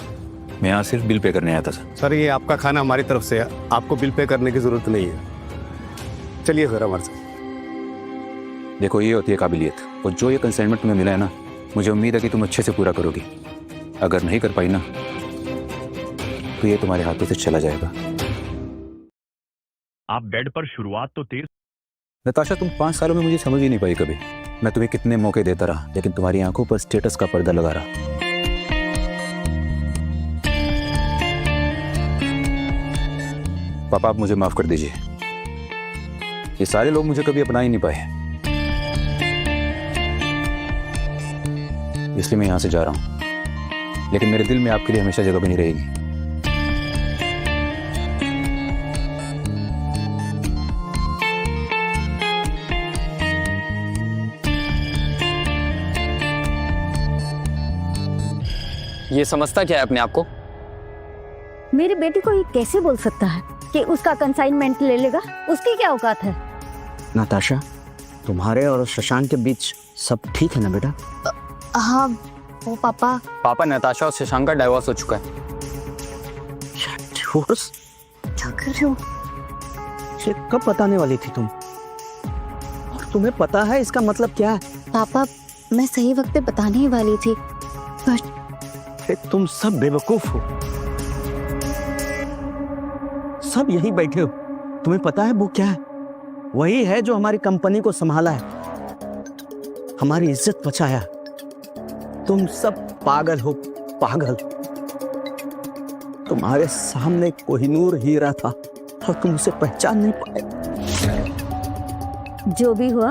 मैं यहाँ सिर्फ बिल पे करने आया था सर। सर ये आपका खाना हमारी तरफ से है, आपको बिल पे करने की जरूरत नहीं है। चलिए सर हमारे साथ। देखो, ये होती है काबिलियत, और जो ये कंसाइनमेंट तुम्हें मिला है ना, मुझे उम्मीद है कि तुम अच्छे से पूरा करोगी। अगर नहीं कर पाई ना, तो ये तुम्हारे हाथों से चला जाएगा। आप बेड पर शुरुआत तो तेज। नताशा, तुम 5 सालों में मुझे समझ ही नहीं पाई कभी। मैं तुम्हें कितने मौके देता रहा, लेकिन तुम्हारी आंखों पर स्टेटस का पर्दा लगा रहा। पापा, आप मुझे माफ कर दीजिए। ये सारे लोग मुझे कभी अपना ही नहीं पाए, इसलिए मैं यहां से जा रहा हूं। लेकिन मेरे दिल में आपके लिए हमेशा जगह बनी रहेगी। ये समझता क्या है अपने आप को? मेरी बेटी को ये कैसे बोल सकता है कि उसका कंसाइनमेंट ले लेगा? उसकी क्या औकात है? नताशा, तुम्हारे और शशांक के बीच सब ठीक है ना बेटा? हाँ वो पापा नताशा और शशांक का डाइवोर्स हो चुका है। डिवोर्स? क्या कर रहे हो? ये कब बताने वाली थी तुम? और तुम्हें पता है इसका मतलब क्या है? पापा, मैं सही वक्त पे बताने ही वाली थी, पर तुम सब बेवकूफ हो। सब यही बैठे हो, तुम्हें पता है वो क्या है? वही है जो हमारी कंपनी को संभाला है, हमारी इज्जत बचाया। तुम सब पागल हो, पागल। तुम्हारे सामने कोहिनूर हीरा था और तुम उसे पहचान नहीं पाए। जो भी हुआ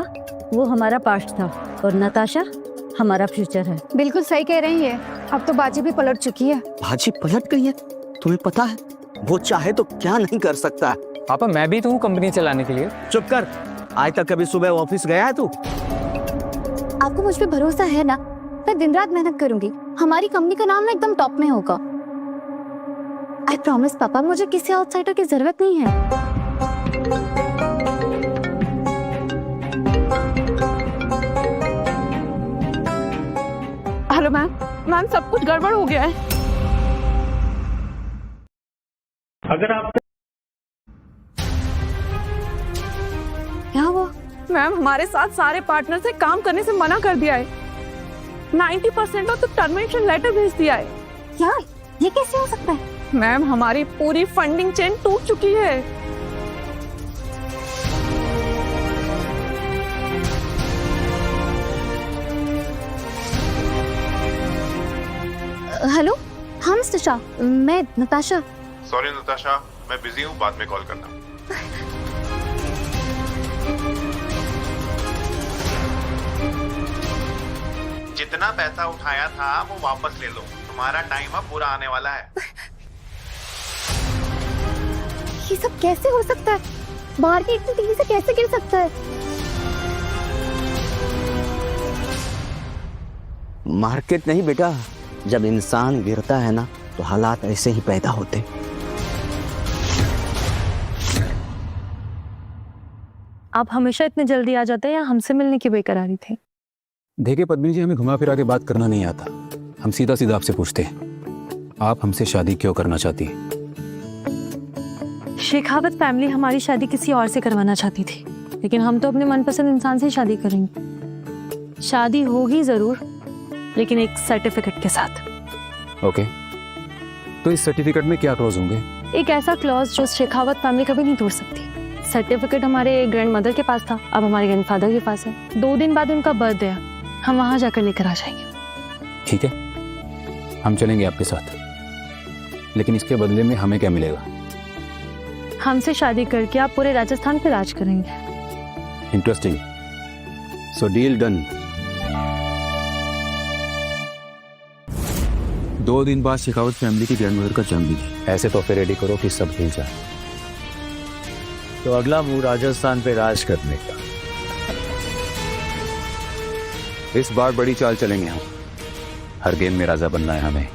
वो हमारा पास्ट था और नताशा हमारा फ्यूचर है। बिल्कुल सही कह रही है, अब तो बाजी भी पलट चुकी है। बाजी पलट गई है? तुम्हें पता है वो चाहे तो क्या नहीं कर सकता है। पापा, मैं भी तो हूँ कंपनी चलाने के लिए। चुप कर, आज तक कभी सुबह ऑफिस गया है तू? आपको मुझ पे भरोसा है ना? मैं दिन रात मेहनत करूंगी, हमारी कंपनी का नाम ना एकदम टॉप में होगा। आई प्रॉमिस पापा, मुझे किसी आउटसाइडर की जरूरत नहीं है। हेलो मैम, मैम सब कुछ गड़बड़ हो गया है। अगर आप क्या हुआ? मैम हमारे साथ सारे पार्टनर से काम करने से मना कर दिया है। 90% तो टर्मिनेशन लेटर भेज दिया है। क्या? ये कैसे हो सकता है? मैम हमारी पूरी फंडिंग चेन टूट चुकी है। हेलो, हाँ मिस्टर शाह, मैं नताशा। सॉरी नताशा, मैं बिजी हूँ, बाद में कॉल करना। जितना पैसा उठाया था वो वापस ले लो, तुम्हारा टाइम अब पूरा आने वाला है। ये सब कैसे हो सकता है? बाहर की इतनी तेजी से कैसे गिर सकता है? मार्केट नहीं बेटा, जब इंसान गिरता है ना तो हालात ऐसे ही पैदा होते। आप हमेशा इतने जल्दी आ जाते हैं या हमसे मिलने की बेकरारी थी? देखिए पद्मिनी जी, हमें घुमा फिरा के बात करना नहीं आता। हम सीधा सीधा आपसे पूछते हैं, आप हमसे शादी क्यों करना चाहती हैं? शेखावत फैमिली हमारी शादी किसी और से करवाना चाहती थी, लेकिन हम तो अपने मनपसंद इंसान से शादी करेंगे। शादी होगी जरूर, लेकिन एक सर्टिफिकेट के साथ। ओके, तो इस सर्टिफिकेट में क्या क्लॉज होंगे? एक ऐसा क्लॉज जो शेखावत फैमिली कभी नहीं तोड़ सकती। सर्टिफिकेट हमारे ग्रैंड मदर के पास था, अब हमारे ग्रैंडफादर के पास है। 2 दिन बाद उनका बर्थडे है, हम वहां जाकर लेकर आ जाएंगे। ठीक है, हम चलेंगे आपके साथ, लेकिन इसके बदले में हमें क्या मिलेगा? हमसे शादी करके आप पूरे राजस्थान पे राज करेंगे। इंटरेस्टिंग, सो डील डन। 2 दिन बाद शेखावत फैमिली की ग्रैंडमदर का जन्मदिन है। ऐसे तो फिर रेडी करो कि सब हिल जाए। तो अगला मूव राजस्थान पे राज करने का। इस बार बड़ी चाल चलेंगे हम, हर गेम में राजा बनना है हमें।